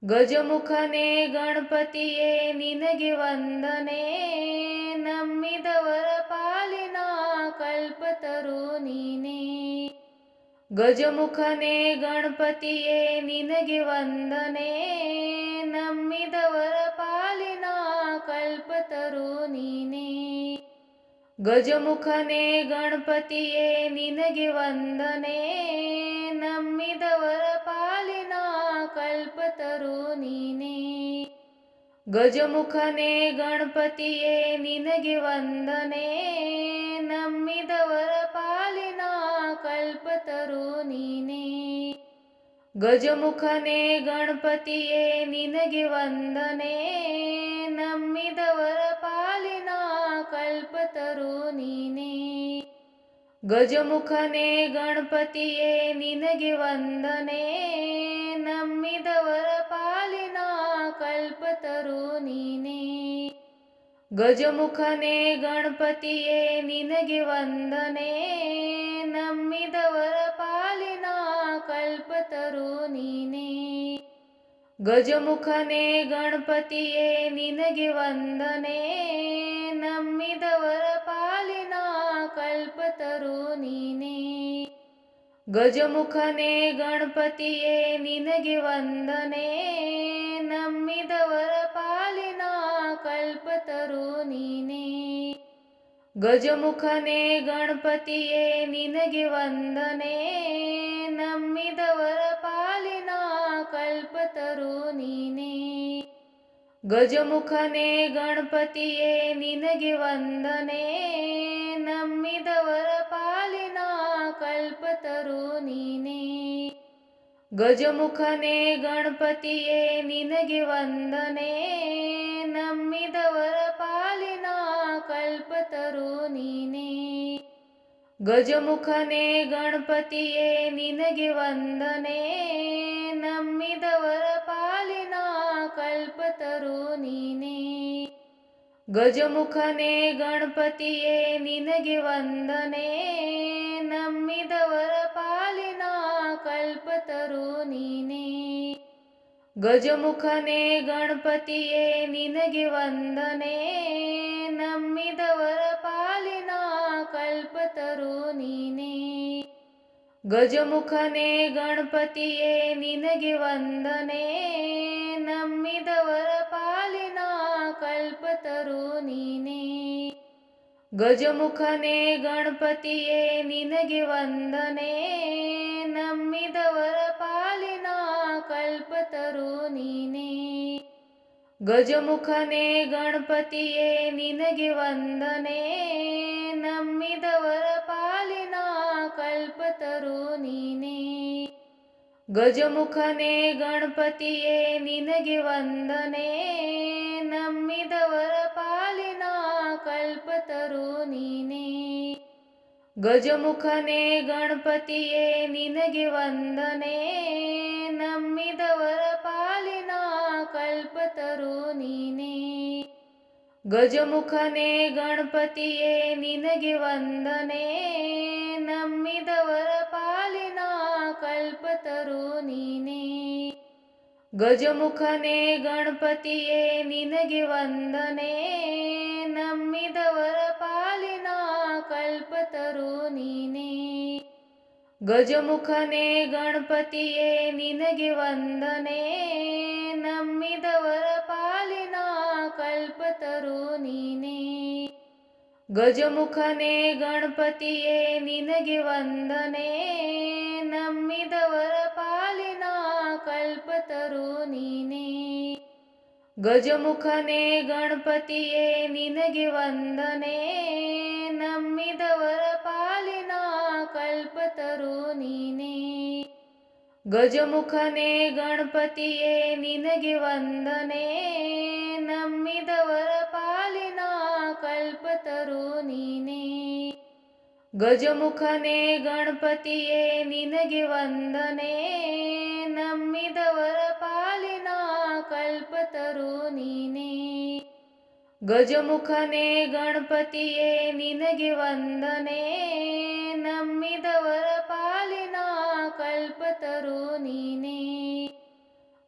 ಗಜಮುಖನೇ ಗಣಪತಿಯೇ ನಿನಗೆ ವಂದನೆ. ನಂಬಿದವರ ಪಾಲಿನ ಕಲ್ಪತರು ನೀನೇ. ಗಜಮುಖನೇ ಗಣಪತಿಯೇ ನಿನಗೆ ವಂದನೆ. ನಂಬಿದವರ ಪಾಲಿನ ಕಲ್ಪತರು ನೀನೇ. ಗಜಮುಖನೇ ಗಣಪತಿಯೇ ನಿನಗೆ ವಂದನೆ. ನಂಬಿದವರ ಪಾಲಿನ ಕಲ್ಪತರು ನೀನೇ. ಗಜಮುಖನೇ ಗಣಪತಿಯೇ ನಿನಗೆ ವಂದನೆ. ನಂಬಿದವರ ಪಾಲಿನ ಕಲ್ಪತರು ನೀನೇ. ಗಜಮುಖನೇ ಗಣಪತಿಯೇ ನಿನಗೆ ವಂದನೆ. ನಂಬಿದವರ ಪಾಲಿನ ಕಲ್ಪತರು ನೀನೇ. ಗಜಮುಖನೇ ಗಣಪತಿಯೇ ನಿನಗೆ ವಂದನೆ. ನಂಬಿದವರ ಪಾಲಿನ ಕಲ್ಪತರು ನೀನೇ. ಗಜಮುಖನೇ ಗಣಪತಿಯೇ ನಿನಗೆ ವಂದನೆ. ನಂಬಿದವರ ಪಾಲಿನ ಕಲ್ಪತರು ನೀನೇ. ಗಜಮುಖನೇ ಗಣಪತಿಯೇ ನಿನಗೆ ವಂದನೆ. ನಂಬಿದವರ ಪಾಲಿನ ಕಲ್ಪತರು ನೀನೇ. ಗಜಮುಖನೇ ಗಣಪತಿಯೇ ನಿನಗೆ ವಂದನೆ. ನಂಬಿದವರ ಪಾಲಿನ ಕಲ್ಪತರು ನೀನೇ. ಗಜಮುಖನೇ ಗಣಪತಿಯೇ ನಿನಗೆ ವಂದನೆ. ನಂಬಿದವರ ಪಾಲಿನ ಕಲ್ಪತರು ನೀನೇ. ಗಜಮುಖನೇ ಗಣಪತಿಯೇ ನಿನಗೆ ವಂದನೆ. ನಂಬಿದವರ ಪಾಲಿನ ಕಲ್ಪತರು ನೀನೇ. ಗಜಮುಖನೇ ಗಣಪತಿಯೇ ನಿನಗೆ ವಂದನೆ. ನಂಬಿದವರ ಪಾಲಿನ ಕಲ್ಪತರು ನೀನೇ. ಗಜಮುಖನೇ ಗಣಪತಿಯೇ ನಿನಗೆ ವಂದನೆ. ನಂಬಿದವರ ಪಾಲಿನ ಕಲ್ಪತರು ನೀನೇ. ಗಜಮುಖನೇ ಗಣಪತಿಯೇ ನಿನಗೆ ವಂದನೆ. ನಂಬಿದವರ ಪಾಲಿನ ಕಲ್ಪತರು ನೀನೇ. ಗಜಮುಖನೇ ಗಣಪತಿಯೇ ನಿನಗೆ ವಂದನೆ. ನಂಬಿದವರ ಪಾಲಿನ ಕಲ್ಪತರು ನೀನೇ. ಗಜಮುಖನೇ ಗಣಪತಿಯೇ ನಿನಗೆ ವಂದನೆ. ನಂಬಿದವರ ಪಾಲಿನ ಕಲ್ಪತರು ನೀನೇ. ಗಜಮುಖನೇ ಗಣಪತಿಯೇ ನಿನಗೆ ವಂದನೆ. ನಂಬಿದವರ ಪಾಲಿನ ಕಲ್ಪತರು ನೀನೇ. ಗಜಮುಖನೇ ಗಣಪತಿಯೇ ನಿನಗೆ ವಂದನೆ. ನಂಬಿದವರ ಪಾಲಿನ ಕಲ್ಪತರು ನೀನೇ. ಗಜಮುಖನೇ ಗಣಪತಿಯೇ ನಿನಗೆ ವಂದನೆ. ನಂಬಿದವರ ಪಾಲಿನ ಕಲ್ಪತರು ನೀನೇ. ಗಜಮುಖನೇ ಗಣಪತಿಯೇ ನಿನಗೆ ವಂದನೆ. ನಂಬಿದವರ ಪಾಲಿನ ಕಲ್ಪತರು ನೀನೇ. ಗಜಮುಖನೇ ಗಣಪತಿಯೇ ನಿನಗೆ ವಂದನೆ. ನಂಬಿದವರ ಪಾಲಿನ ಕಲ್ಪತರು ನೀನೇ. ಗಜಮುಖನೇ ಗಣಪತಿಯೇ ನಿನಗೆ ವಂದನೆ. ನಂಬಿದವರ ಪಾಲಿನ ಕಲ್ಪತರು ನೀನೇ. ಗಜಮುಖನೇ ಗಣಪತಿಯೇ ನಿನಗೆ ವಂದನೆ. ನಂಬಿದವರ ಪಾಲಿನ ಕಲ್ಪತರು ನೀನೇ. ಗಜಮುಖನೇ ಗಣಪತಿಯೇ ನಿನಗೆ ವಂದನೆ. ನಂಬಿದವರ ಪಾಲಿನ ಕಲ್ಪತರು ನೀನೇ. ಗಜಮುಖನೇ ಗಣಪತಿಯೇ ನಿನಗೆ ವಂದನೆ. ನಂಬಿದವರ ಪಾಲಿನ ಕಲ್ಪತರು ನೀನೇ. ಗಜಮುಖನೇ ಗಣಪತಿಯೇ ನಿನಗೆ ವಂದನೆ. ನಂಬಿದವರ ಪಾಲಿನ ಕಲ್ಪತರು ನೀನೇ. ಗಜಮುಖನೇ ಗಣಪತಿಯೇ ನಿನಗೆ ವಂದನೆ. ನಂಬಿದವರ ಪಾಲಿನ ಕಲ್ಪತರು ನೀನೇ. ಗಜಮುಖನೇ ಗಣಪತಿಯೇ ನಿನಗೆ ವಂದನೆ. ನಂಬಿದವರ ಪಾಲಿನ ಕಲ್ಪತರು ನೀನೇ.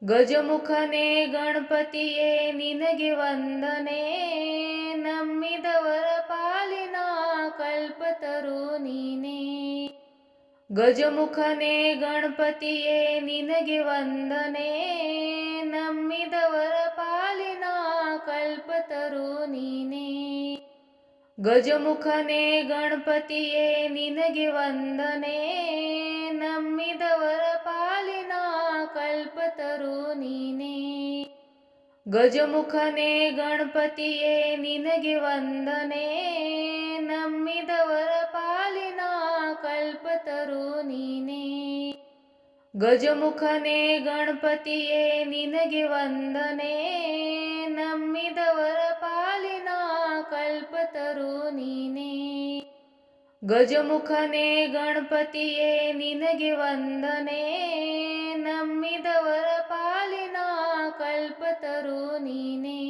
ಗಜಮುಖನೇ ಗಣಪತಿಯೇ ನಿನಗೆ ವಂದನೆ, ನಂಬಿದವರ ಪಾಲಿನ ಕಲ್ಪತರು ನೀನೇ. ಗಜಮುಖನೇ ಗಣಪತಿಯೇ ನಿನಗೆ ವಂದನೆ, ನಂಬಿದವರ ಪಾಲಿನ ಕಲ್ಪತರು ನೀನೇ. ಗಜಮುಖನೇ ಗಣಪತಿಯೇ ನಿನಗೆ ವಂದನೆ, ನಂಬಿದವರ ಪಾಲಿನ ಕಲ್ಪತರು ನೀನೇ. ಗಜಮುಖನೇ ಗಣಪತಿಯೇ ನಿನಗೆ ವಂದನೆ, ನಂಬಿದವರ ಪಾಲಿನ ಕಲ್ಪತರು ನೀನೇ. ಗಜಮುಖನೇ ಗಣಪತಿಯೇ ನಿನಗೆ ವಂದನೆ, ನಂಬಿದವರ ಪಾಲಿನ ಕಲ್ಪತರು ನೀನೇ. ಗಜಮುಖನೇ ಗಣಪತಿಯೇ ನಿನಗೆ ವಂದನೆ, ನಂಬಿದವರ ಪಾಲಿನ ಕಲ್ಪತರು ನೀನೇ.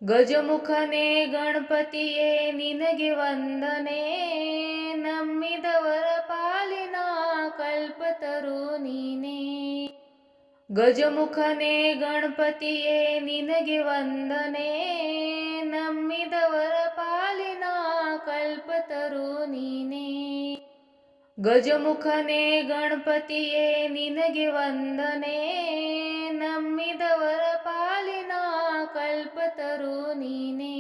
ಗಜಮುಖನೇ ಗಣಪತಿಯೇ ನಿನಗೆ ವಂದನೆ, ನಂಬಿದವರ ಪಾಲಿನ ಕಲ್ಪತರು ನೀನೇ. ಗಜಮುಖನೇ ಗಣಪತಿಯೇ ನಿನಗೆ ವಂದನೆ, ನಂಬಿದವರ ಪಾಲಿನ ಕಲ್ಪತರು ನೀನೇ. ಗಜಮುಖನೇ ಗಣಪತಿಯೇ ನಿನಗೆ ವಂದನೆ, ನಂಬಿದವರ ಪಾಲಿನ ಕಲ್ಪತರು ನೀನೇ.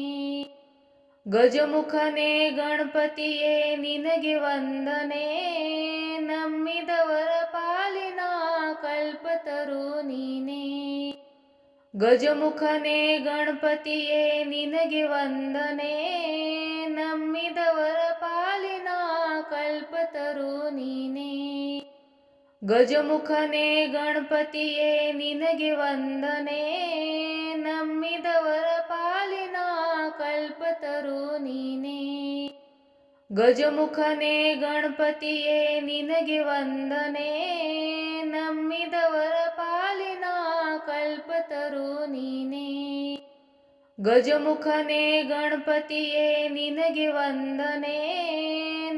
ಗಜಮುಖನೇ ಗಣಪತಿಯೇ ನಿನಗೆ ವಂದನೆ, ನಂಬಿದವರ ಪಾಲಿನ ಕಲ್ಪತರು ನೀನೇ. ಗಜಮುಖನೇ ಗಣಪತಿಯೇ ನಿನಗೆ ವಂದನೆ, ನಂಬಿದವರ ಪಾಲಿನ ಕಲ್ಪತರು ನೀನೇ. ಗಜಮುಖನೇ ಗಣಪತಿಯೇ ನಿನಗೆ ವಂದನೆ, ನಂಬಿದವರ ಪಾಲಿನ ಕಲ್ಪತರು ನೀನೇ. ಗಜಮುಖನೇ ಗಣಪತಿಯೇ ನಿನಗೆ ವಂದನೆ, ನಂಬಿದವರ ಪಾಲಿನ ಕಲ್ಪತರು ನೀನೇ. ಗಜಮುಖನೇ ಗಣಪತಿಯೇ ನಿನಗೆ ವಂದನೆ,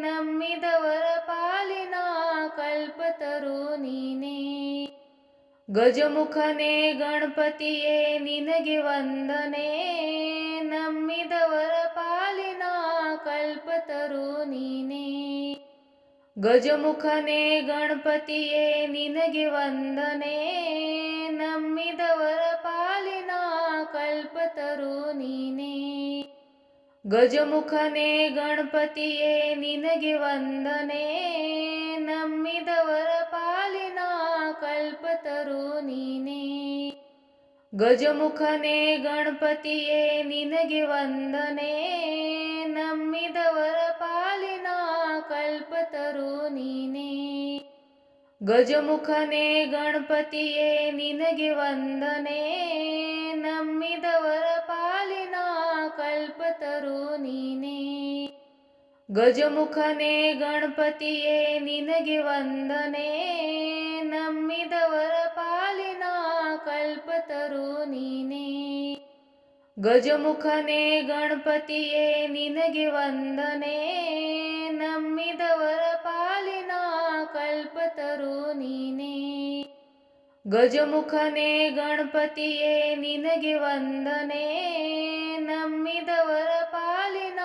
ನಂಬಿದವರ ಪಾಲಿನ ಕಲ್ಪತರು ನೀನೇ. ಗಜಮುಖನೇ ಗಣಪತಿಯೇ ನಿನಗೆ ವಂದನೆ, ನಂಬಿದವರ ಪಾಲಿನ ಕಲ್ಪತರು ನೀನೇ. ಗಜಮುಖನೇ ಗಣಪತಿಯೇ ನಿನಗೆ ವಂದನೆ, ನಂಬಿದವರ ಪಾಲಿನ ಕಲ್ಪತರು ನೀನೇ. ಗಜಮುಖನೇ ಗಣಪತಿಯೇ ನಿನಗೆ ವಂದನೆ, ನಂಬಿದವರ ಪಾಲಿನ ಕಲ್ಪತರು ನೀನೇ. ಗಜಮುಖನೇ ಗಣಪತಿಯೇ ನಿನಗೆ ವಂದನೆ, ನಂಬಿದವರ ಪಾಲಿನ ಕಲ್ಪತರು ನೀನೇ. ಗಜಮುಖನೇ ಗಣಪತಿಯೇ ನಿನಗೆ ವಂದನೆ, ನಂಬಿದವರ ಪಾಲಿನ ಕಲ್ಪತರು ನೀನೇ. ಗಜಮುಖನೇ ಗಣಪತಿಯೇ ನಿನಗೆ ವಂದನೆ, ನಂಬಿದವರ ಪಾಲಿನ ಕಲ್ಪತರು ನೀನೇ. ಗಜಮುಖನೇ ಗಣಪತಿಯೇ ನಿನಗೆ ವಂದನೆ, ನಂಬಿದವರ ಪಾಲಿನ ಕಲ್ಪತರು ನೀನೇ. ಗಜಮುಖನೇ ಗಣಪತಿಯೇ ನಿನಗೆ ವಂದನೆ, ನಂಬಿದವರ ಪಾಲಿನ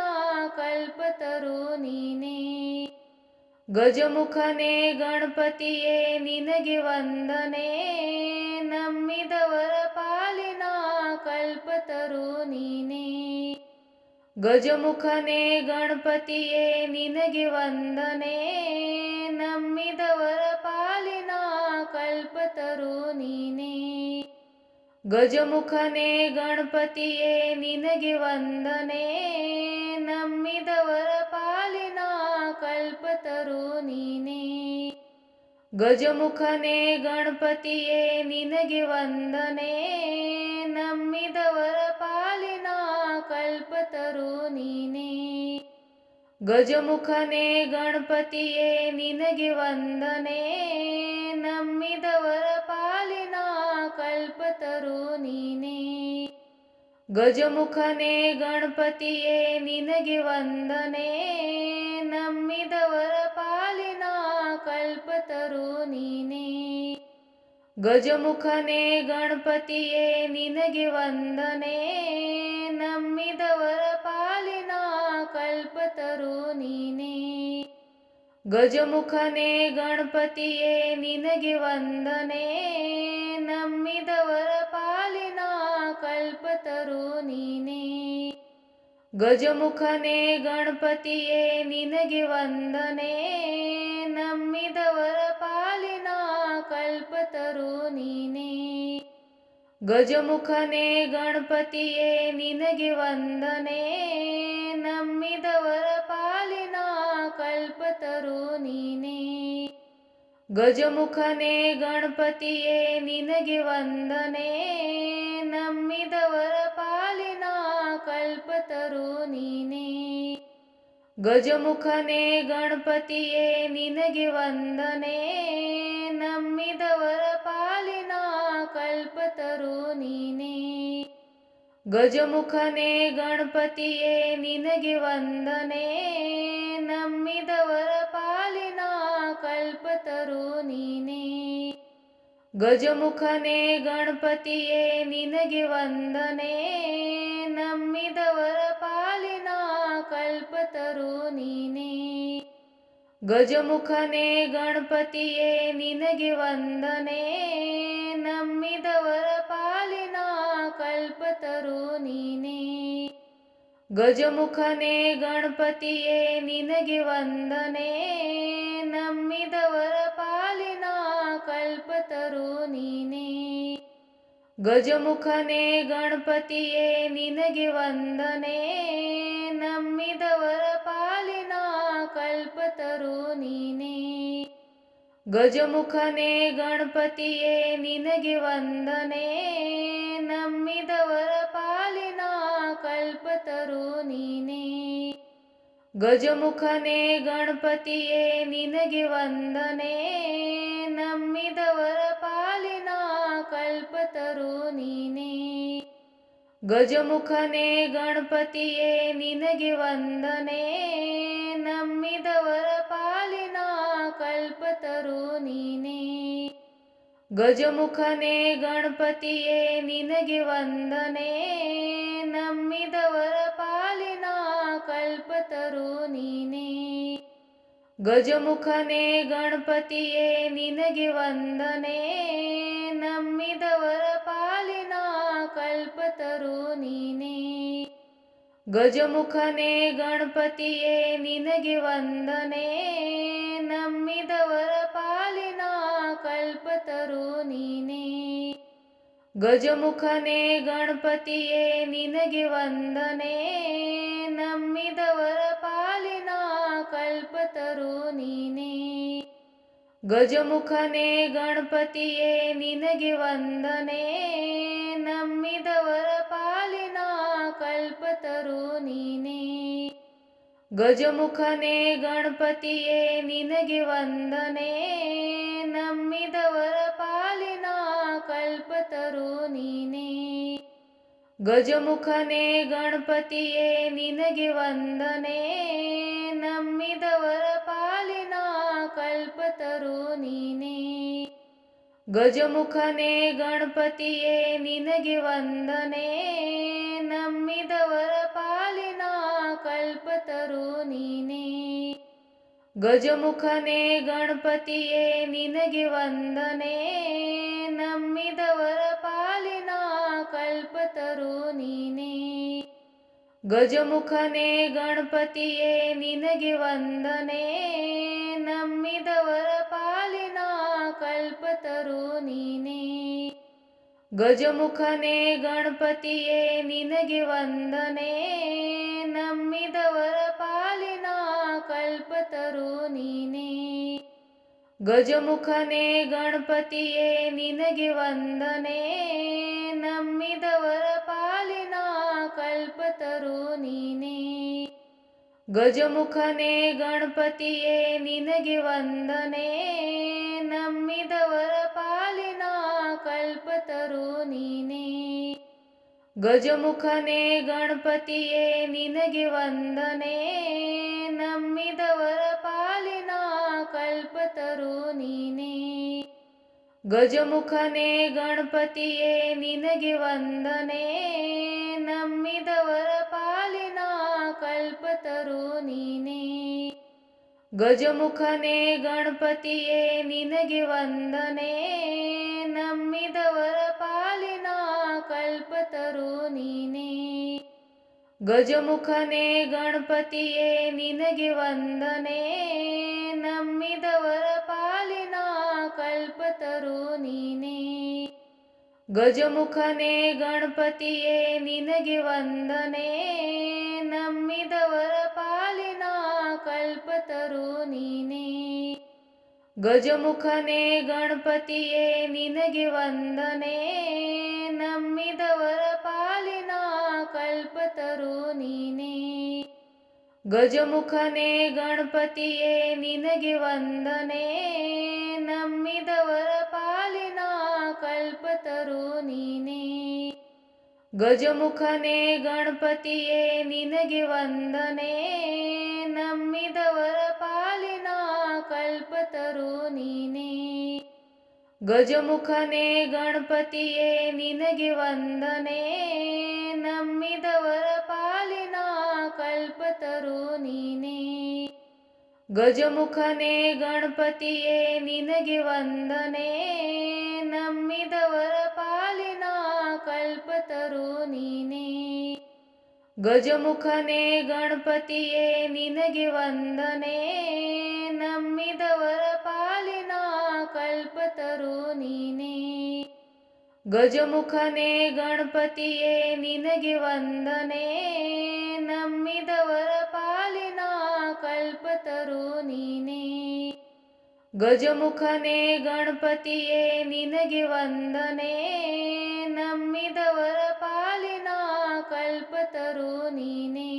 ಕಲ್ಪತರು ನೀನೇ. ಗಜಮುಖನೇ ಗಣಪತಿಯೇ ನಿನಗೆ ವಂದನೆ, ನಂಬಿದವರ ಪಾಲಿನ ಕಲ್ಪತರು ನೀನೇ. ಗಜಮುಖನೇ ಗಣಪತಿಯೇ ನಿನಗೆ ವಂದನೆ, ನಂಬಿದವರ ಪಾಲಿನ ಕಲ್ಪತರು ನೀನೇ. ಗಜಮುಖನೇ ಗಣಪತಿಯೇ ನಿನಗೆ ವಂದನೆ, ನಂಬಿದವರ ಪಾಲಿನ ಕಲ್ಪತರು ನೀನೇ. ಗಜಮುಖನೇ ಗಣಪತಿಯೇ ನಿನಗೆ ವಂದನೆ, ನಂಬಿದವರ ಪಾಲಿನ ಕಲ್ಪತರು ನೀನೇ. ಗಜಮುಖನೇ ಗಣಪತಿಯೇ ನಿನಗೆ ವಂದನೆ, ನಂಬಿದವರ ಪಾಲಿನ ಕಲ್ಪತರು ನೀನೇ. ಗಜಮುಖನೇ ಗಣಪತಿಯೇ ನಿನಗೆ ವಂದನೆ, ನಂಬಿದವರ ಪಾಲಿನ ಕಲ್ಪತರು ನೀನೇ. ಗಜಮುಖನೇ ಗಣಪತಿಯೇ ನಿನಗೆ ವಂದನೆ, ನಂಬಿದವರ ಪಾಲಿನ ಕಲ್ಪತರು ನೀನೇ. ಗಜಮುಖನೇ ಗಣಪತಿಯೇ ನಿನಗೆ ವಂದನೆ, ನಂಬಿದವರ ಪಾಲಿನ ಕಲ್ಪತರು ನೀನೇ. ಗಜಮುಖನೇ ಗಣಪತಿಯೇ ನಿನಗೆ ವಂದನೆ, ನಂಬಿದವರ ಪಾಲಿನ ಕಲ್ಪತರು ನೀನೇ. ಗಜಮುಖನೇ ಗಣಪತಿಯೇ ನಿನಗೆ ವಂದನೆ, ನಂಬಿದವರ ಪಾಲಿನ ಕಲ್ಪತರು ನೀನೇ. ಗಜಮುಖನೇ ಗಣಪತಿಯೇ ನಿನಗೆ ವಂದನೆ, ನಂಬಿದವರ ಪಾಲಿನ ಕಲ್ಪತರು ನೀನೇ. ಗಜಮುಖನೇ ಗಣಪತಿಯೇ ನಿನಗೆ ವಂದನೆ, ನಂಬಿದವರ ಪಾಲಿನ ಕಲ್ಪತರು ನೀನೇ. ಗಜಮುಖನೇ ಗಣಪತಿಯೇ ನಿನಗೆ ವಂದನೆ, ನಂಬಿದವರ ಪಾಲಿನ ಕಲ್ಪತರು ನೀನೇ. ಗಜಮುಖನೇ ಗಣಪತಿಯೇ ನಿನಗೆ ವಂದನೆ, ನಂಬಿದವರ ಪಾಲಿನ ಕಲ್ಪತರು ನೀನೇ. ಗಜಮುಖನೇ ಗಣಪತಿಯೇ ನಿನಗೆ ವಂದನೆ, ನಂಬಿದವರ ಪಾಲಿನ ಕಲ್ಪತರು ನೀನೇ. ಗಜಮುಖನೇ ಗಣಪತಿಯೇ ನಿನಗೆ ವಂದನೆ, ನಂಬಿದವರ ಪಾಲಿನ ಕಲ್ಪತರು ನೀನೇ. ಗಜಮುಖನೇ ಗಣಪತಿಯೇ ನಿನಗೆ ವಂದನೆ, ನಂಬಿದವರ ಪಾಲಿನ ಕಲ್ಪತರು ನೀನೇ. ಗಜಮುಖನೇ ಗಣಪತಿಯೇ ನಿನಗೆ ವಂದನೆ, ನಂಬಿದವರ ಪಾಲಿನ ಕಲ್ಪತರು ನೀನೇ. ಗಜಮುಖನೇ ಗಣಪತಿಯೇ ನಿನಗೆ ವಂದನೆ, ನಂಬಿದವರ ಪಾಲಿನ ಕಲ್ಪತರು ನೀನೇ. ಗಜಮುಖನೇ ಗಣಪತಿಯೇ ನಿನಗೆ ವಂದನೆ, ನಂಬಿದವರ ಪಾಲಿನ ಕಲ್ಪತರು ನೀನೇ. ಗಜಮುಖನೇ ಗಣಪತಿಯೇ ನಿನಗೆ ವಂದನೆ, ನಂಬಿದವರ ಪಾಲಿನ ಕಲ್ಪತರು ನೀನೇ. ಗಜಮುಖನೇ ಗಣಪತಿಯೇ ನಿನಗೆ ವಂದನೆ, ನಂಬಿದವರ ಪಾಲಿನ ಕಲ್ಪತರು ನೀನೇ. ಗಜಮುಖನೇ ಗಣಪತಿಯೇ ನಿನಗೆ ವಂದನೆ, ನಂಬಿದವರ ಪಾಲಿನ ಕಲ್ಪತರು ನೀನೇ. ಗಜಮುಖನೇ ಗಣಪತಿಯೇ ನಿನಗೆ ವಂದನೆ, ನಂಬಿದವರ ಪಾಲಿನ ಕಲ್ಪತರು ನೀನೇ. ಗಜಮುಖನೇ ಗಣಪತಿಯೇ ನಿನಗೆ ವಂದನೆ, ನಂಬಿದವರ ಪಾಲಿನ ಕಲ್ಪತರು ನೀನೇ. ಗಜಮುಖನೇ ಗಣಪತಿಯೇ ನಿನಗೆ ವಂದನೆ, ನಂಬಿದವರ ಪಾಲಿನ ಕಲ್ಪತರು ನೀನೇ. ಗಜಮುಖನೇ ಗಣಪತಿಯೇ ನಿನಗೆ ವಂದನೆ, ನಂಬಿದವರ ಪಾಲಿನ ಕಲ್ಪತರು ನೀನೇ. ಗಜಮುಖನೇ ಗಣಪತಿಯೇ ನಿನಗೆ ವಂದನೆ, ನಂಬಿದವರ ಪಾಲಿನ ಕಲ್ಪತರು ನೀನೇ. ಗಜಮುಖನೇ ಗಣಪತಿಯೇ ನಿನಗೆ ವಂದನೆ, ನಂಬಿದವರ ಪಾಲಿನ ಕಲ್ಪತರು ನೀನೇ. ಗಜಮುಖನೇ ಗಣಪತಿಯೇ ನಿನಗೆ ವಂದನೆ, ನಂಬಿದವರ ಪಾಲಿನ ಕಲ್ಪತರು ನೀನೇ. ಗಜಮುಖನೇ ಗಣಪತಿಯೇ ನಿನಗೆ ವಂದನೆ, ನಂಬಿದವರ ಪಾಲಿನ ಕಲ್ಪತರು ನೀನೇ. ಗಜಮುಖನೇ ಗಣಪತಿಯೇ ನಿನಗೆ ವಂದನೆ, ನಂಬಿದವರ ಪಾಲಿನ ಕಲ್ಪತರು ನೀನೇ. ಗಜಮುಖನೇ ಗಣಪತಿಯೇ ನಿನಗೆ ವಂದನೆ, ನಂಬಿದವರ ಪಾಲಿನ ಕಲ್ಪತರು ನೀನೇ. ಗಜಮುಖನೇ ಗಣಪತಿಯೇ ನಿನಗೆ ವಂದನೆ, ನಂಬಿದವರ ಪಾಲಿನ ಕಲ್ಪತರು ನೀನೇ. ಗಜಮುಖನೇ ಗಣಪತಿಯೇ ನಿನಗೆ ವಂದನೆ, ನಂಬಿದವರ ಪಾಲಿನ ಕಲ್ಪತರು ನೀನೇ. ಗಜಮುಖನೇ ಗಣಪತಿಯೇ ನಿನಗೆ ವಂದನೆ, ನಂಬಿದವರ ಪಾಲಿನ ಕಲ್ಪತರು ನೀನೇ. ಗಜಮುಖನೇ ಗಣಪತಿಯೇ ನಿನಗೆ ವಂದನೆ, ನಂಬಿದವರ ಪಾಲಿನ ಕಲ್ಪತರು ನೀನೇ. ಗಜಮುಖನೇ ಗಣಪತಿಯೇ ನಿನಗೆ ವಂದನೆ, ನಂಬಿದವರ ಪಾಲಿನ ಕಲ್ಪತರು ನೀನೇ. ಗಜಮುಖನೇ ಗಣಪತಿಯೇ ನಿನಗೆ ವಂದನೆ, ನಂಬಿದವರ ಪಾಲಿನ ಕಲ್ಪತರು ನೀನೇ. ಗಜಮುಖನೇ ಗಣಪತಿಯೇ ನಿನಗೆ ವಂದನೆ, ನಂಬಿದವರ ಪಾಲಿನ ಕಲ್ಪತರು ನೀನೇ. ಗಜಮುಖನೇ ಗಣಪತಿಯೇ ನಿನಗೆ ವಂದನೆ, ನಂಬಿದವರ ಪಾಲಿನ ಕಲ್ಪತರು ನೀನೇ. ಗಜಮುಖನೇ ಗಣಪತಿಯೇ ನಿನಗೆ ವಂದನೆ, ನಂಬಿದವರ ಪಾಲಿನ ಕಲ್ಪತರು ನೀನೇ. ಗಜಮುಖನೇ ಗಣಪತಿಯೇ ನಿನಗೆ ವಂದನೆ, ನಂಬಿದವರ ಪಾಲಿನ ಕಲ್ಪತರು ನೀನೇ. ಗಜಮುಖನೇ ಗಣಪತಿಯೇ ನಿನಗೆ ವಂದನೆ, ನಂಬಿದವರ ಪಾಲಿನ ಕಲ್ಪತರು ನೀನೇ. ಗಜಮುಖನೇ ಗಣಪತಿಯೇ ನಿನಗೆ ವಂದನೆ, ನಂಬಿದವರ ಪಾಲಿನ ಕಲ್ಪತರು ನೀನೇ. ಗಜಮುಖನೇ ಗಣಪತಿಯೇ ನಿನಗೆ ವಂದನೆ, ನಂಬಿದವರ ಪಾಲಿನ ಕಲ್ಪತರು ನೀನೇ.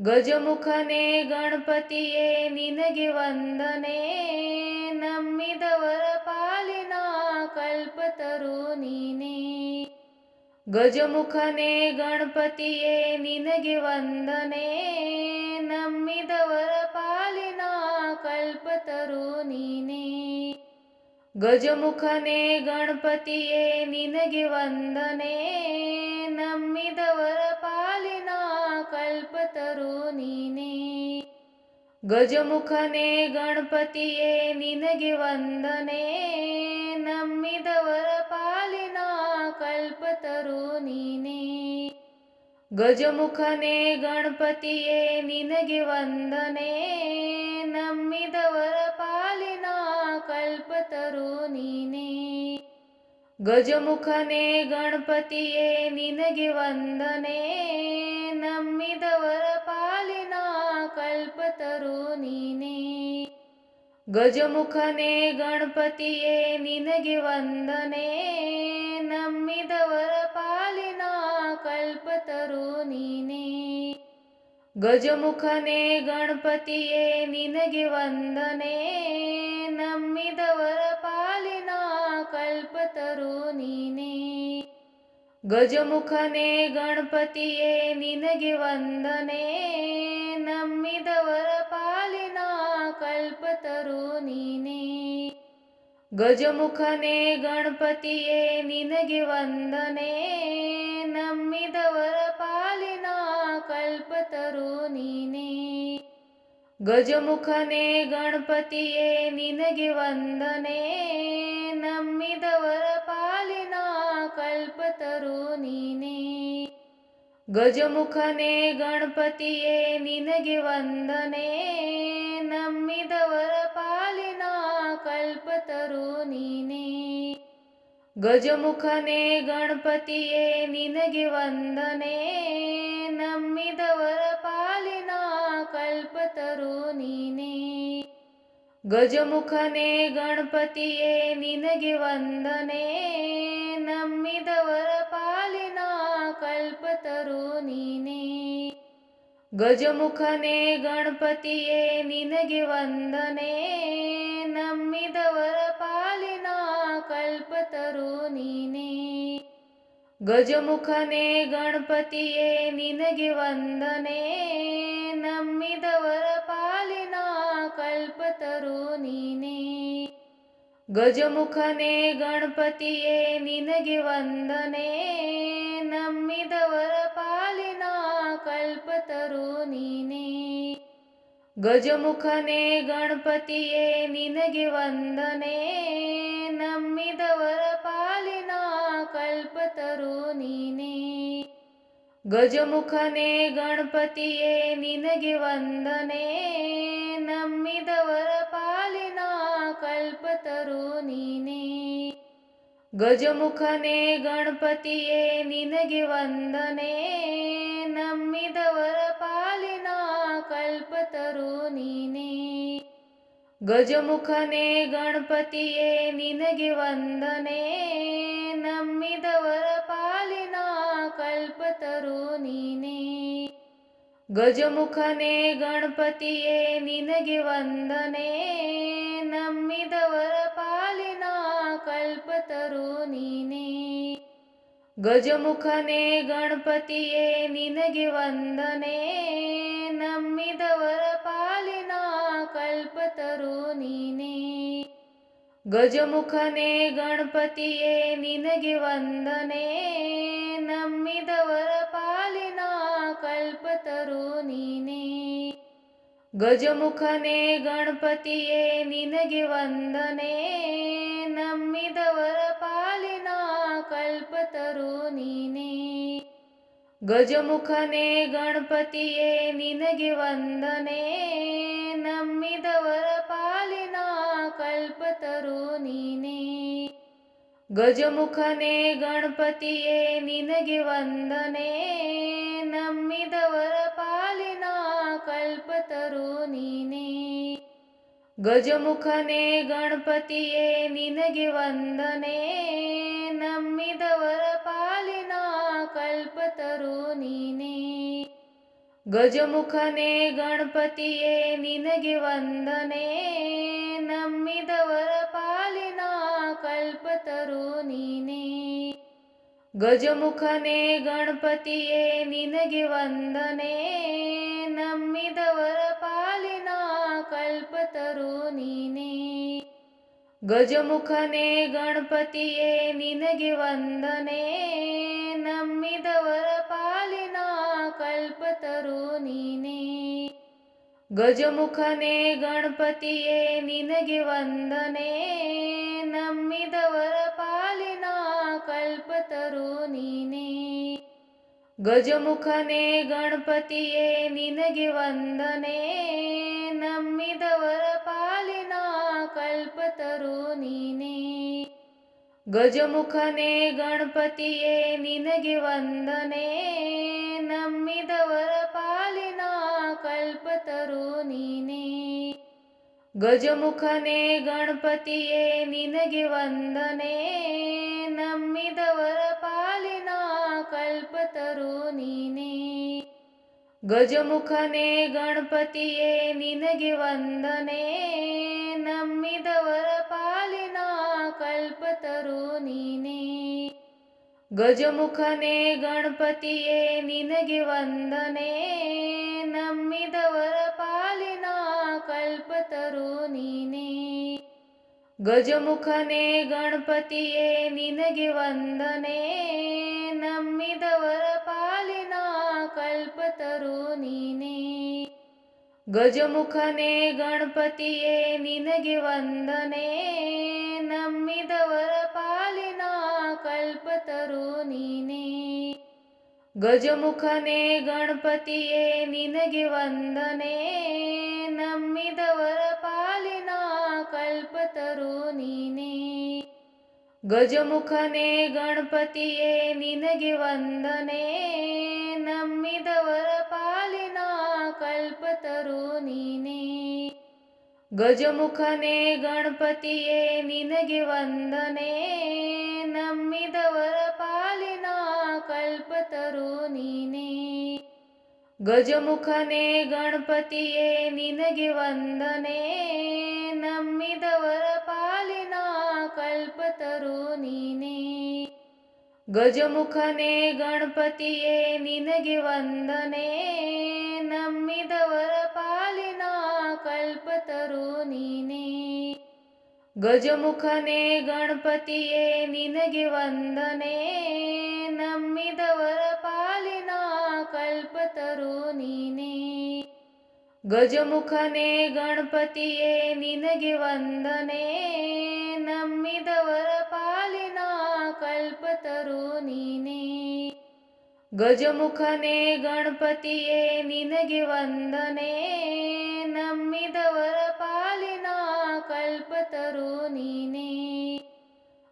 ಗಜಮುಖನೇ ಗಣಪತಿಯೇ ನಿನಗೆ ವಂದನೆ, ನಂಬಿದವರ ಪಾಲಿನ ಕಲ್ಪತರು ನೀನೇ. ಗಜಮುಖನೇ ಗಣಪತಿಯೇ ನಿನಗೆ ವಂದನೆ, ನಂಬಿದವರ ಪಾಲಿನ ಕಲ್ಪತರು ನೀನೇ. ಗಜಮುಖನೇ ಗಣಪತಿಯೇ ನಿನಗೆ ವಂದನೆ, ನಂಬಿದವರ ಪಾಲಿನ ಕಲ್ಪತರು ನೀನೇ. ಗಜಮುಖನೇ ಗಣಪತಿಯೇ ನಿನಗೆ ವಂದನೆ, ನಂಬಿದವರ ಪಾಲಿನ ಕಲ್ಪತರು ನೀನೇ. ಗಜಮುಖನೇ ಗಣಪತಿಯೇ ನಿನಗೆ ವಂದನೆ, ನಂಬಿದವರ ಪಾಲಿನ ಕಲ್ಪತರು ನೀನೇ. ಗಜಮುಖನೇ ಗಣಪತಿಯೇ ನಿನಗೆ ವಂದನೆ, ನಂಬಿದವರ ಪಾಲಿನ ಕಲ್ಪತರು ನೀನೇ. ಗಜಮುಖನೇ ಗಣಪತಿಯೇ ನಿನಗೆ ವಂದನೆ, ನಂಬಿದವರ ಪಾಲಿನ ಕಲ್ಪತರು ನೀನೇ. ಗಜಮುಖನೇ ಗಣಪತಿಯೇ ನಿನಗೆ ವಂದನೆ, ನಂಬಿದವರ ಪಾಲಿನ ಕಲ್ಪತರು ನೀನೇ. ಗಜಮುಖನೇ ಗಣಪತಿಯೇ ನಿನಗೆ ವಂದನೆ, ನಂಬಿದವರ ಪಾಲಿನ ಕಲ್ಪತರು ನೀನೇ. ಗಜಮುಖನೇ ಗಣಪತಿಯೇ ನಿನಗೆ ವಂದನೆ, ನಂಬಿದವರ ಪಾಲಿನ ಕಲ್ಪತರು ನೀನೇ. ಗಜಮುಖನೇ ಗಣಪತಿಯೇ ನಿನಗೆ ವಂದನೆ, ನಂಬಿದವರ ಪಾಲಿನ ಕಲ್ಪತರು ನೀನೇ. ಗಜಮುಖನೇ ಗಣಪತಿಯೇ ನಿನಗೆ ವಂದನೆ, ನಂಬಿದವರ ಪಾಲಿನ ಕಲ್ಪತರು ನೀನೇ. ಗಜಮುಖನೇ ಗಣಪತಿಯೇ ನಿನಗೆ ವಂದನೆ, ನಂಬಿದವರ ಪಾಲಿನ ಕಲ್ಪತರು ನೀನೇ. ಗಜಮುಖನೇ ಗಣಪತಿಯೇ ನಿನಗೆ ವಂದನೆ, ನಂಬಿದವರ ಪಾಲಿನ ಕಲ್ಪತರು ನೀನೇ. ಗಜಮುಖನೇ ಗಣಪತಿಯೇ ನಿನಗೆ ವಂದನೆ, ನಂಬಿದವರ ಪಾಲಿನ ಕಲ್ಪತರು ನೀನೇ. ಗಜಮುಖನೇ ಗಣಪತಿಯೇ ನಿನಗೆ ವಂದನೆ, ನಂಬಿದವರ ಪಾಲಿನ ಕಲ್ಪತರು ನೀನೇ. ಗಜಮುಖನೇ ಗಣಪತಿಯೇ ನಿನಗೆ ವಂದನೆ, ನಂಬಿದವರ ಪಾಲಿನ ಕಲ್ಪತರು ನೀನೇ. ಗಜಮುಖನೇ ಗಣಪತಿಯೇ ನಿನಗೆ ವಂದನೆ, ನಂಬಿದವರ ಪಾಲಿನ ಕಲ್ಪತರು ನೀನೇ. ಗಜಮುಖನೇ ಗಣಪತಿಯೇ ನಿನಗೆ ವಂದನೆ, ನಂಬಿದವರ ಪಾಲಿನ ಕಲ್ಪತರು ನೀನೇ. ಗಜಮುಖನೇ ಗಣಪತಿಯೇ ನಿನಗೆ ವಂದನೆ, ನಂಬಿದವರ ಪಾಲಿನ ಕಲ್ಪತರು ನೀನೇ. ಗಜಮುಖನೇ ಗಣಪತಿಯೇ ನಿನಗೆ ವಂದನೆ, ನಂಬಿದವರ ಪಾಲಿನ ಕಲ್ಪತರು ನೀನೇ. ಗಜಮುಖನೇ ಗಣಪತಿಯೇ ನಿನಗೆ ವಂದನೆ, ನಂಬಿದವರ ಪಾಲಿನ ಕಲ್ಪತರು ನೀನೇ. ಗಜಮುಖನೇ ಗಣಪತಿಯೇ ನಿನಗೆ ವಂದನೆ, ನಂಬಿದವರ ಪಾಲಿನ ಕಲ್ಪತರು ನೀನೇ. ಗಜಮುಖನೇ ಗಣಪತಿಯೇ ನಿನಗೆ ವಂದನೆ, ನಂಬಿದವರ ಪಾಲಿನ ಕಲ್ಪತರು ನೀನೇ. ಗಜಮುಖನೇ ಗಣಪತಿಯೇ ನಿನಗೆ ವಂದನೆ, ನಂಬಿದವರ ಪಾಲಿನ ಕಲ್ಪತರು ನೀನೇ. ಗಜಮುಖನೇ ಗಣಪತಿಯೇ ನಿನಗೆ ವಂದನೆ, ನಂಬಿದವರ ಪಾಲಿನ ಕಲ್ಪತರು ನೀನೇ. ಗಜಮುಖನೇ ಗಣಪತಿಯೇ ನಿನಗೆ ವಂದನೆ, ನಂಬಿದವರ ಪಾಲಿನ ಕಲ್ಪತರು ನೀನೇ. ಗಜಮುಖನೇ ಗಣಪತಿಯೇ ನಿನಗೆ ವಂದನೆ, ನಂಬಿದವರ ಪಾಲಿನ ಕಲ್ಪತರು ನೀನೇ. ಗಜಮುಖನೇ ಗಣಪತಿಯೇ ನಿನಗೆ ವಂದನೆ, ನಂಬಿದವರ ಪಾಲಿನ ಕಲ್ಪತರು ನೀನೇ. ಗಜಮುಖನೇ ಗಣಪತಿಯೇ ನಿನಗೆ ವಂದನೆ, ನಂಬಿದವರ ಪಾಲಿನ ಕಲ್ಪತರು ನೀನೇ. ಗಜಮುಖನೇ ಗಣಪತಿಯೇ ನಿನಗೆ ವಂದನೆ, ನಂಬಿದವರ ಪಾಲಿನ ಕಲ್ಪತರು ನೀನೇ. ಗಜಮುಖನೇ ಗಣಪತಿಯೇ ನಿನಗೆ ವಂದನೆ, ನಂಬಿದವರ ಪಾಲಿನ ಕಲ್ಪತರು ನೀನೇ. ಗಜಮುಖನೇ ಗಣಪತಿಯೇ ನಿನಗೆ ವಂದನೆ, ನಂಬಿದವರ ಪಾಲಿನ ಕಲ್ಪತರು ನೀನೇ. ಗಜಮುಖನೇ ಗಣಪತಿಯೇ ನಿನಗೆ ವಂದನೆ, ನಂಬಿದವರ ಪಾಲಿನ ಕಲ್ಪತರು ನೀನೇ. ಗಜಮುಖನೇ ಗಣಪತಿಯೇ ನಿನಗೆ ವಂದನೆ, ನಂಬಿದವರ ಪಾಲಿನ ಕಲ್ಪತರು ನೀನೇ. ಗಜಮುಖನೇ ಗಣಪತಿಯೇ ನಿನಗೆ ವಂದನೆ, ನಂಬಿದವರ ಪಾಲಿನ ಕಲ್ಪತರು ನೀನೇ. ಗಜಮುಖನೇ ಗಣಪತಿಯೇ ನಿನಗೆ ವಂದನೆ, ನಂಬಿದವರ ಪಾಲಿನ ಕಲ್ಪತರು ನೀನೇ. ಗಜಮುಖನೇ ಗಣಪತಿಯೇ ನಿನಗೆ ವಂದನೆ, ನಂಬಿದವರ ಪಾಲಿನ ಕಲ್ಪತರು ನೀನೇ. ಗಜಮುಖನೇ ಗಣಪತಿಯೇ ನಿನಗೆ ವಂದನೆ, ನಂಬಿದವರ ಪಾಲಿನ ಕಲ್ಪತರು ನೀನೇ. ಗಜಮುಖನೇ ಗಣಪತಿಯೇ ನಿನಗೆ ವಂದನೆ, ನಂಬಿದವರ ಪಾಲಿನ ಕಲ್ಪತರು ನೀನೇ. ಗಜಮುಖನೇ ಗಣಪತಿಯೇ ನಿನಗೆ ವಂದನೆ, ನಂಬಿದವರ ಪಾಲಿನ ಕಲ್ಪತರು ನೀನೇ. ಗಜಮುಖನೇ ಗಣಪತಿಯೇ ನಿನಗೆ ವಂದನೆ, ನಂಬಿದವರ ಪಾಲಿನ ಕಲ್ಪತರು ನೀನೇ. ಗಜಮುಖನೇ ಗಣಪತಿಯೇ ನಿನಗೆ ವಂದನೆ, ನಂಬಿದವರ ಪಾಲಿನ ಕಲ್ಪತರು ನೀನೇ. ಗಜಮುಖನೇ ಗಣಪತಿಯೇ ನಿನಗೆ ವಂದನೆ, ನಂಬಿದವರ ಪಾಲಿನ ಕಲ್ಪತರು ನೀನೇ. ಗಜಮುಖನೇ ಗಣಪತಿಯೇ ನಿನಗೆ ವಂದನೆ, ನಂಬಿದವರ ಪಾಲಿನ ಕಲ್ಪತರು ನೀನೇ. ಗಜಮುಖನೇ ಗಣಪತಿಯೇ ನಿನಗೆ ವಂದನೆ, ನಂಬಿದವರ ಪಾಲಿನ ಕಲ್ಪತರು ನೀನೇ. ಗಜಮುಖನೇ ಗಣಪತಿಯೇ ನಿನಗೆ ವಂದನೆ, ನಂಬಿದವರ ಪಾಲಿನ ಕಲ್ಪತರು ನೀನೇ.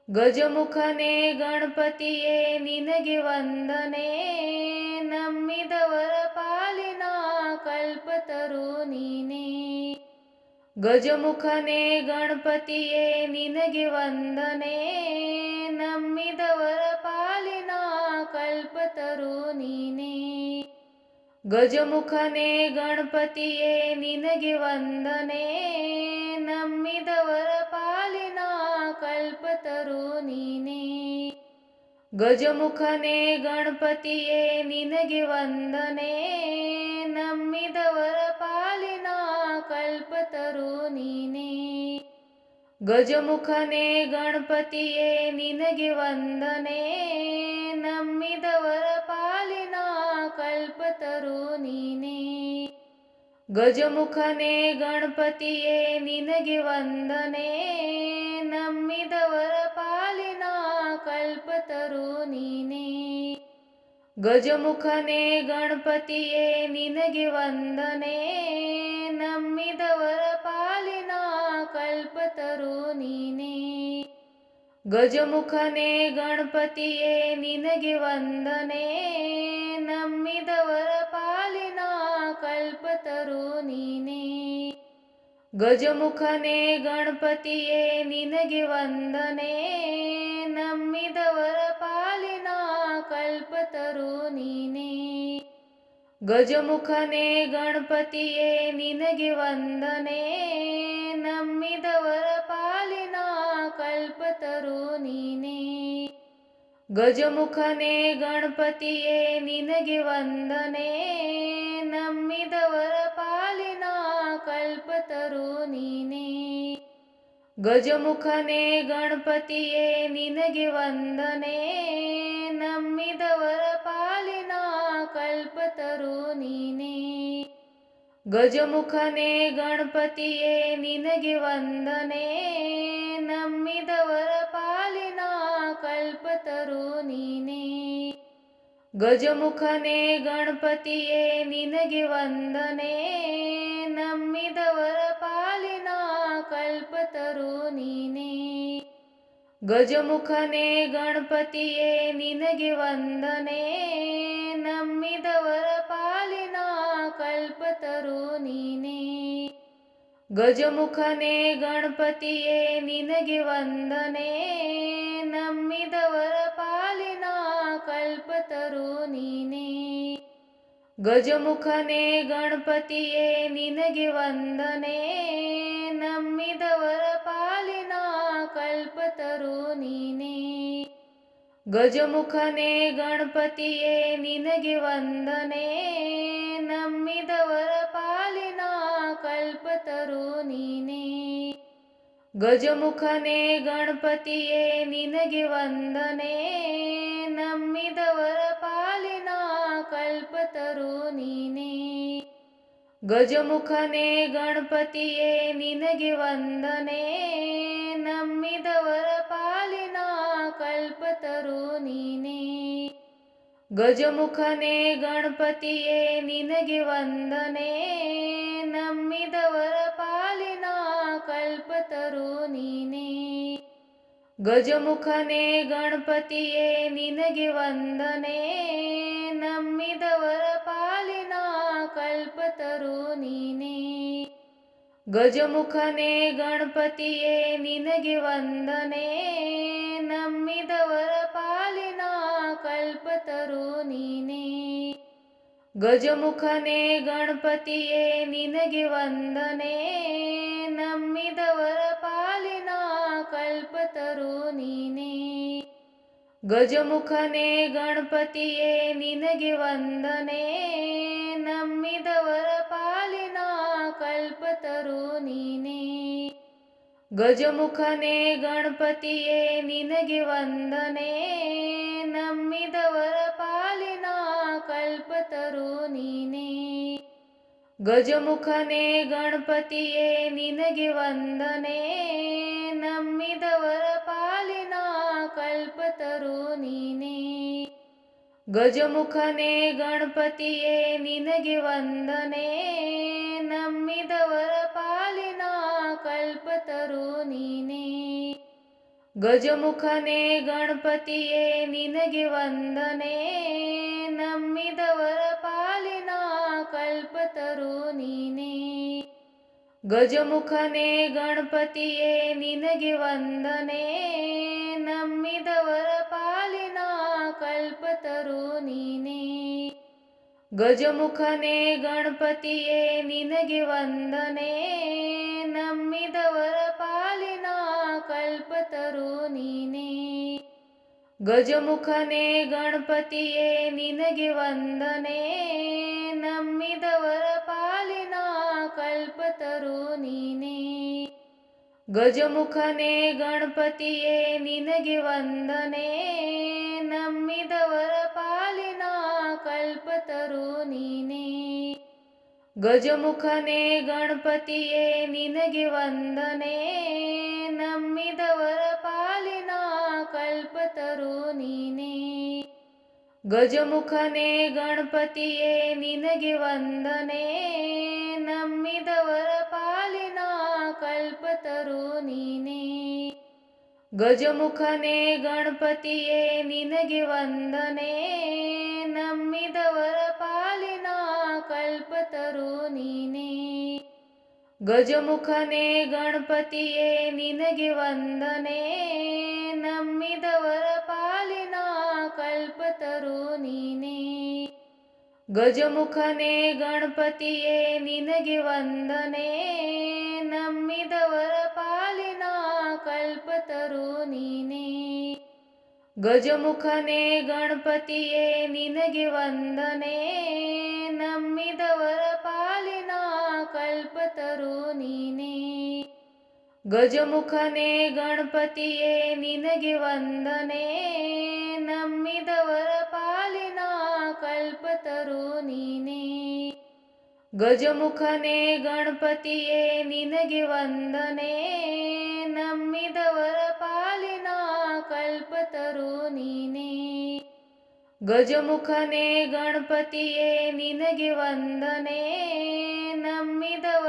ಗಜಮುಖನೇ ಗಣಪತಿಯೇ ನಿನಗೆ ವಂದನೆ, ನಂಬಿದವರ ಪಾಲಿನ ಕಲ್ಪತರು ನೀನೇ. ಗಜಮುಖನೇ ಗಣಪತಿಯೇ ನಿನಗೆ ವಂದನೆ, ನಂಬಿದವರ ಪಾಲಿನ ಕಲ್ಪತರು ನೀನೇ. ಗಜಮುಖನೇ ಗಣಪತಿಯೇ ನಿನಗೆ ವಂದನೆ, ನಂಬಿದವರ ಪಾಲಿನ ಕಲ್ಪತರು ನೀನೇ. ಗಜಮುಖನೇ ಗಣಪತಿಯೇ ನಿನಗೆ ವಂದನೆ, ನಂಬಿದವರ ಪಾಲಿನ ಕಲ್ಪತರು ನೀನೇ. ಗಜಮುಖನೇ ಗಣಪತಿಯೇ ನಿನಗೆ ವಂದನೆ, ನಂಬಿದವರ ಪಾಲಿನ ಕಲ್ಪತರು ನೀನೇ. ಗಜಮುಖನೇ ಗಣಪತಿಯೇ ನಿನಗೆ ವಂದನೆ, ನಂಬಿದವರ ಪಾಲಿನ ಕಲ್ಪತರು ನೀನೇ. ಗಜಮುಖನೇ ಗಣಪತಿಯೇ ನಿನಗೆ ವಂದನೆ, ನಂಬಿದವರ ಪಾಲಿನ ಕಲ್ಪತರು ನೀನೇ. ಗಜಮುಖನೇ ಗಣಪತಿಯೇ ನಿನಗೆ ವಂದನೆ, ನಂಬಿದವರ ಪಾಲಿನ ಕಲ್ಪತರು ನೀನೇ. ಗಜಮುಖನೇ ಗಣಪತಿಯೇ ನಿನಗೆ ವಂದನೆ, ನಂಬಿದವರ ಪಾಲಿನ ಕಲ್ಪತರು ನೀನೇ. ಗಜಮುಖನೇ ಗಣಪತಿಯೇ ನಿನಗೆ ವಂದನೆ, ನಂಬಿದವರ ಪಾಲಿನ ಕಲ್ಪತರು ನೀನೇ. ಗಜಮುಖನೇ ಗಣಪತಿಯೇ ನಿನಗೆ ವಂದನೆ, ನಂಬಿದವರ ಪಾಲಿನ ಕಲ್ಪತರು ನೀನೇ. ಗಜಮುಖನೇ ಗಣಪತಿಯೇ ನಿನಗೆ ವಂದನೆ, ನಂಬಿದವರ ಪಾಲಿನ ಕಲ್ಪತರು ನೀನೇ. ಗಜಮುಖನೇ ಗಣಪತಿಯೇ ನಿನಗೆ ವಂದನೆ, ನಂಬಿದವರ ಪಾಲಿನ ಕಲ್ಪತರು ನೀನೇ. ಗಜಮುಖನೇ ಗಣಪತಿಯೇ ನಿನಗೆ ವಂದನೆ, ನಂಬಿದವರ ಪಾಲಿನ ಕಲ್ಪತರು ನೀನೇ. ಗಜಮುಖನೇ ಗಣಪತಿಯೇ ನಿನಗೆ ವಂದನೆ, ನಂಬಿದವರ ಪಾಲಿನ ಕಲ್ಪತರು ನೀನೇ. ಗಜಮುಖನೇ ಗಣಪತಿಯೇ ನಿನಗೆ ವಂದನೆ, ನಂಬಿದವರ ಪಾಲಿನ ಕಲ್ಪತರು ನೀನೇ. ಗಜಮುಖನೇ ಗಣಪತಿಯೇ ನಿನಗೆ ವಂದನೆ, ನಂಬಿದವರ ಪಾಲಿನ ಕಲ್ಪತರು ನೀನೇ. ಗಜಮುಖನೇ ಗಣಪತಿಯೇ ನಿನಗೆ ವಂದನೆ, ನಂಬಿದವರ ಪಾಲಿನ ಕಲ್ಪತರು ನೀನೇ. ಗಜಮುಖನೇ ಗಣಪತಿಯೇ ನಿನಗೆ ವಂದನೆ, ನಂಬಿದವರ ಪಾಲಿನ ಕಲ್ಪತರು ನೀನೇ. ಗಜಮುಖನೇ ಗಣಪತಿಯೇ ನಿನಗೆ ವಂದನೆ, ನಂಬಿದವರ ಪಾಲಿನ ಕಲ್ಪತರು ನೀನೇ. ಗಜಮುಖನೇ ಗಣಪತಿಯೇ ನಿನಗೆ ವಂದನೆ, ನಂಬಿದವರ ಪಾಲಿನ ಕಲ್ಪತರು ನೀನೇ. ಗಜಮುಖನೇ ಗಣಪತಿಯೇ ನಿನಗೆ ವಂದನೆ, ನಂಬಿದವರ ಪಾಲಿನ ಕಲ್ಪತರು ನೀನೇ. ಗಜಮುಖನೇ ಗಣಪತಿಯೇ ನಿನಗೆ ವಂದನೆ, ನಂಬಿದವರ ಪಾಲಿನ ಕಲ್ಪತರು ನೀನೇ. ಗಜಮುಖನೇ ಗಣಪತಿಯೇ ನಿನಗೆ ವಂದನೆ, ನಂಬಿದವರ ಪಾಲಿನ ಕಲ್ಪತರು ನೀನೇ. ಗಜಮುಖನೇ ಗಣಪತಿಯೇ ನಿನಗೆ ವಂದನೆ, ನಂಬಿದವರ ಪಾಲಿನ ಕಲ್ಪತರು ನೀನೇ. ಗಜಮುಖನೇ ಗಣಪತಿಯೇ ನಿನಗೆ ವಂದನೆ, ನಂಬಿದವರ ಪಾಲಿನ ಕಲ್ಪತರು ನೀನೇ. ಗಜಮುಖನೇ ಗಣಪತಿಯೇ ನಿನಗೆ ವಂದನೆ, ನಂಬಿದವರ ಪಾಲಿನ ಕಲ್ಪತರು ನೀನೇ. ಗಜಮುಖನೇ ಗಣಪತಿಯೇ ನಿನಗೆ ವಂದನೆ, ನಂಬಿದವರ ಪಾಲಿನ ಕಲ್ಪತರು ನೀನೇ. ಗಜಮುಖನೇ ಗಣಪತಿಯೇ ನಿನಗೆ ವಂದನೆ, ನಂಬಿದವರ ಪಾಲಿನ ಕಲ್ಪತರು ನೀನೇ. ಗಜಮುಖನೇ ಗಣಪತಿಯೇ ನಿನಗೆ ವಂದನೆ, ನಂಬಿದವರ ಪಾಲಿನ ಕಲ್ಪತರು ನೀನೇ. ಗಜಮುಖನೇ ಗಣಪತಿಯೇ ನಿನಗೆ ವಂದನೆ, ನಂಬಿದವರ ಪಾಲಿನ ಕಲ್ಪತರು ನೀನೇ. ಗಜಮುಖನೇ ಗಣಪತಿಯೇ ನಿನಗೆ ವಂದನೆ, ನಂಬಿದವರ ಪಾಲಿನ ಕಲ್ಪತರು ನೀನೇ. ಗಜಮುಖನೇ ಗಣಪತಿಯೇ ನಿನಗೆ ವಂದನೆ, ನಂಬಿದವರ ಪಾಲಿನ ಕಲ್ಪತರು ನೀನೇ. ಗಜಮುಖನೇ ಗಣಪತಿಯೇ ನಿನಗೆ ವಂದನೆ, ನಂಬಿದವರ ಪಾಲಿನ ಕಲ್ಪತರು ನೀನೇ. ಗಜಮುಖನೇ ಗಣಪತಿಯೇ ನಿನಗೆ ವಂದನೆ, ನಂಬಿದವರ ಪಾಲಿನ ಕಲ್ಪತರು ನೀನೇ. ಗಜಮುಖನೇ ಗಣಪತಿಯೇ ನಿನಗೆ ವಂದನೆ, ನಂಬಿದವರ ಪಾಲಿನ ಕಲ್ಪತರು ನೀನೇ. ಗಜಮುಖನೇ ಗಣಪತಿಯೇ ನಿನಗೆ ವಂದನೆ, ನಂಬಿದವರ ಪಾಲಿನ ಕಲ್ಪತರು ನೀನೇ. ಗಜಮುಖನೇ ಗಣಪತಿಯೇ ನಿನಗೆ ವಂದನೆ, ನಂಬಿದವರ ಪಾಲಿನ ಕಲ್ಪತರು ನೀನೇ. ಗಜಮುಖನೇ ಗಣಪತಿಯೇ ನಿನಗೆ ವಂದನೆ, ನಂಬಿದವರ ಪಾಲಿನ ಕಲ್ಪತರು ನೀನೇ. ಗಜಮುಖನೇ ಗಣಪತಿಯೇ ನಿನಗೆ ವಂದನೆ, ನಂಬಿದವರ ಪಾಲಿನ ಕಲ್ಪತರು ನೀನೇ. ಗಜಮುಖನೇ ಗಣಪತಿಯೇ ನಿನಗೆ ವಂದನೆ, ನಂಬಿದವರ ಪಾಲಿನ ಕಲ್ಪತರು ನೀನೇ. ಗಜಮುಖನೇ ಗಣಪತಿಯೇ ನಿನಗೆ ವಂದನೆ, ನಂಬಿದವರ ಪಾಲಿನ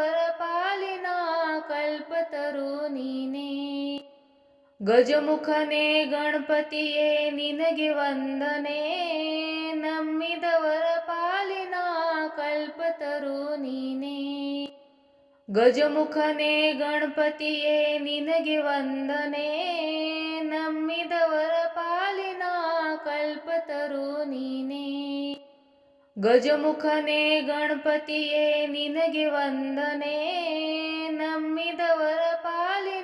ಕಲ್ಪತರು ನೀನೇ. ಗಜಮುಖನೇ ಗಣಪತಿಯೇ ನಿನಗೆ ವಂದನೆ, ನಂಬಿದವರ ಪಾಲಿನ ಕಲ್ಪತರು ನೀನೇ. ಗಜಮುಖನೇ ಗಣಪತಿಯೇ ನಿನಗೆ ವಂದನೆ, ನಂಬಿದವರ ಪಾಲಿನ ಕಲ್ಪತರು ನೀನೇ. ಗಜಮುಖನೇ ಗಣಪತಿಯೇ ನಿನಗೆ ವಂದನೆ, ನಂಬಿದವರ ಪಾಲಿನ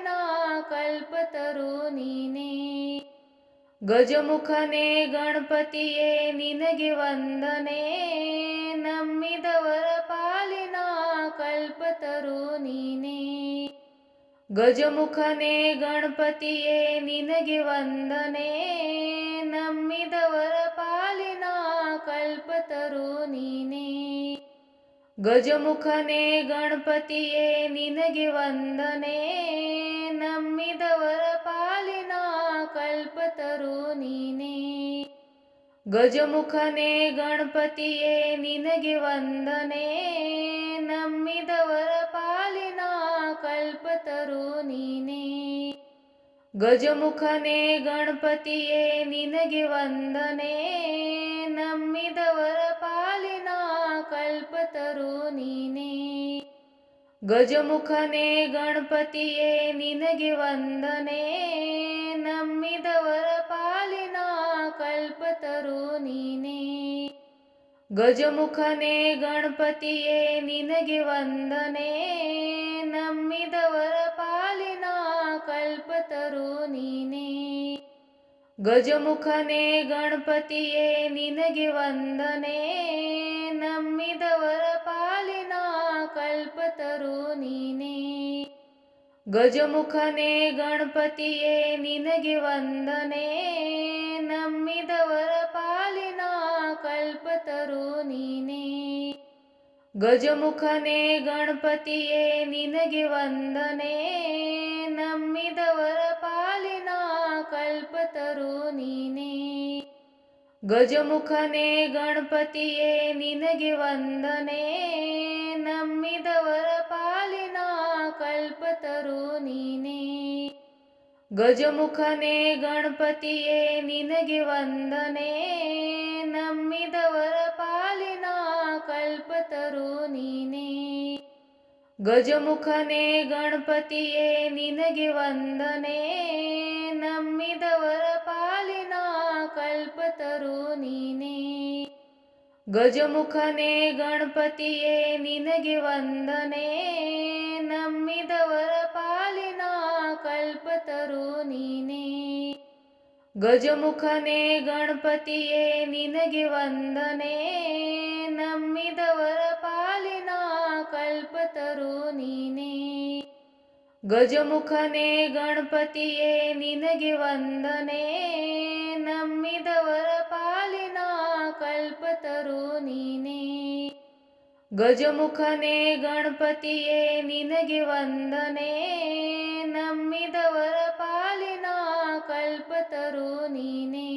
ಕಲ್ಪತರು ನೀನೇ. ಗಜಮುಖನೇ ಗಣಪತಿಯೇ ನಿನಗೆ ವಂದನೆ, ನಂಬಿದವರ ಪಾಲಿನ ಕಲ್ಪತರು ನೀನೇ. ಗಜಮುಖನೇ ಗಣಪತಿಯೇ ನಿನಗೆ ವಂದನೆ, ನಂಬಿದವರ ಪಾಲಿನ ಕಲ್ಪತರು ನೀನೇ. ಗಜಮುಖನೇ ಗಣಪತಿಯೇ ನಿನಗೆ ವಂದನೆ, ನಂಬಿದವರ ಪಾಲಿನ ಕಲ್ಪತರು ನೀನೇ. ಗಜಮುಖನೇ ಗಣಪತಿಯೇ ನಿನಗೆ ವಂದನೆ, ನಂಬಿದವರ ಪಾಲಿನ ಕಲ್ಪತರು ನೀನೇ. ಗಜಮುಖನೇ ಗಣಪತಿಯೇ ನಿನಗೆ ವಂದನೆ, ನಂಬಿದವರ ಪಾಲಿನ ಕಲ್ಪತರು ನೀನೇ. ಗಜಮುಖನೇ ಗಣಪತಿಯೇ ನಿನಗೆ ವಂದನೆ, ನಂಬಿದವರ ಪಾಲಿನ ಕಲ್ಪತರು ನೀನೇ. ಗಜಮುಖನೇ ಗಣಪತಿಯೇ ನಿನಗೆ ವಂದನೆ, ನಂಬಿದವರ ಪಾಲಿನ ಕಲ್ಪತರು ನೀನೇ. ಗಜಮುಖನೇ ಗಣಪತಿಯೇ ನಿನಗೆ ವಂದನೆ, ನಂಬಿದವರ ಪಾಲಿನ ಕಲ್ಪತರು ನೀನೇ. ಗಜಮುಖನೇ ಗಣಪತಿಯೇ ನಿನಗೆ ವಂದನೆ, ನಂಬಿದವರ ಪಾಲಿನ ಕಲ್ಪತರು ನೀನೇ. ಗಜಮುಖನೇ ಗಣಪತಿಯೇ ನಿನಗೆ ವಂದನೆ, ನಂಬಿದವರ ಪಾಲಿನ ಕಲ್ಪತರು ನೀನೇ. ಗಜಮುಖನೇ ಗಣಪತಿಯೇ ನಿನಗೆ ವಂದನೆ, ನಂಬಿದವರ ಪಾಲಿನ ಕಲ್ಪತರು ನೀನೇ. ಗಜಮುಖನೇ ಗಣಪತಿಯೇ ನಿನಗೆ ವಂದನೆ, ನಂಬಿದವರ ಪಾಲಿನ ಕಲ್ಪತರು ನೀನೇ. ಗಜಮುಖನೇ ಗಣಪತಿಯೇ ನಿನಗೆ ವಂದನೆ, ನಂಬಿದವರ ಪಾಲಿನ ಕಲ್ಪತರು ನೀನೇ. ಗಜಮುಖನೇ ಗಣಪತಿಯೇ ನಿನಗೆ ವಂದನೆ, ನಂಬಿದವರ ಪಾಲಿನ ಕಲ್ಪತರು ನೀನೇ. ಗಜಮುಖನೇ ಗಣಪತಿಯೇ ನಿನಗೆ ವಂದನೆ, ನಂಬಿದವರ ಪಾಲಿನ ಕಲ್ಪತರು ನೀನೇ. ಗಜಮುಖನೇ ಗಣಪತಿಯೇ ನಿನಗೆ ವಂದನೆ, ನಂಬಿದವರ ಪಾಲಿನ ಕಲ್ಪತರು ನೀನೇ. ಗಜಮುಖನೇ ಗಣಪತಿಯೇ ನಿನಗೆ ವಂದನೆ, ನಂಬಿದವರ ಪಾಲಿನ ಕಲ್ಪತರು ನೀನೇ.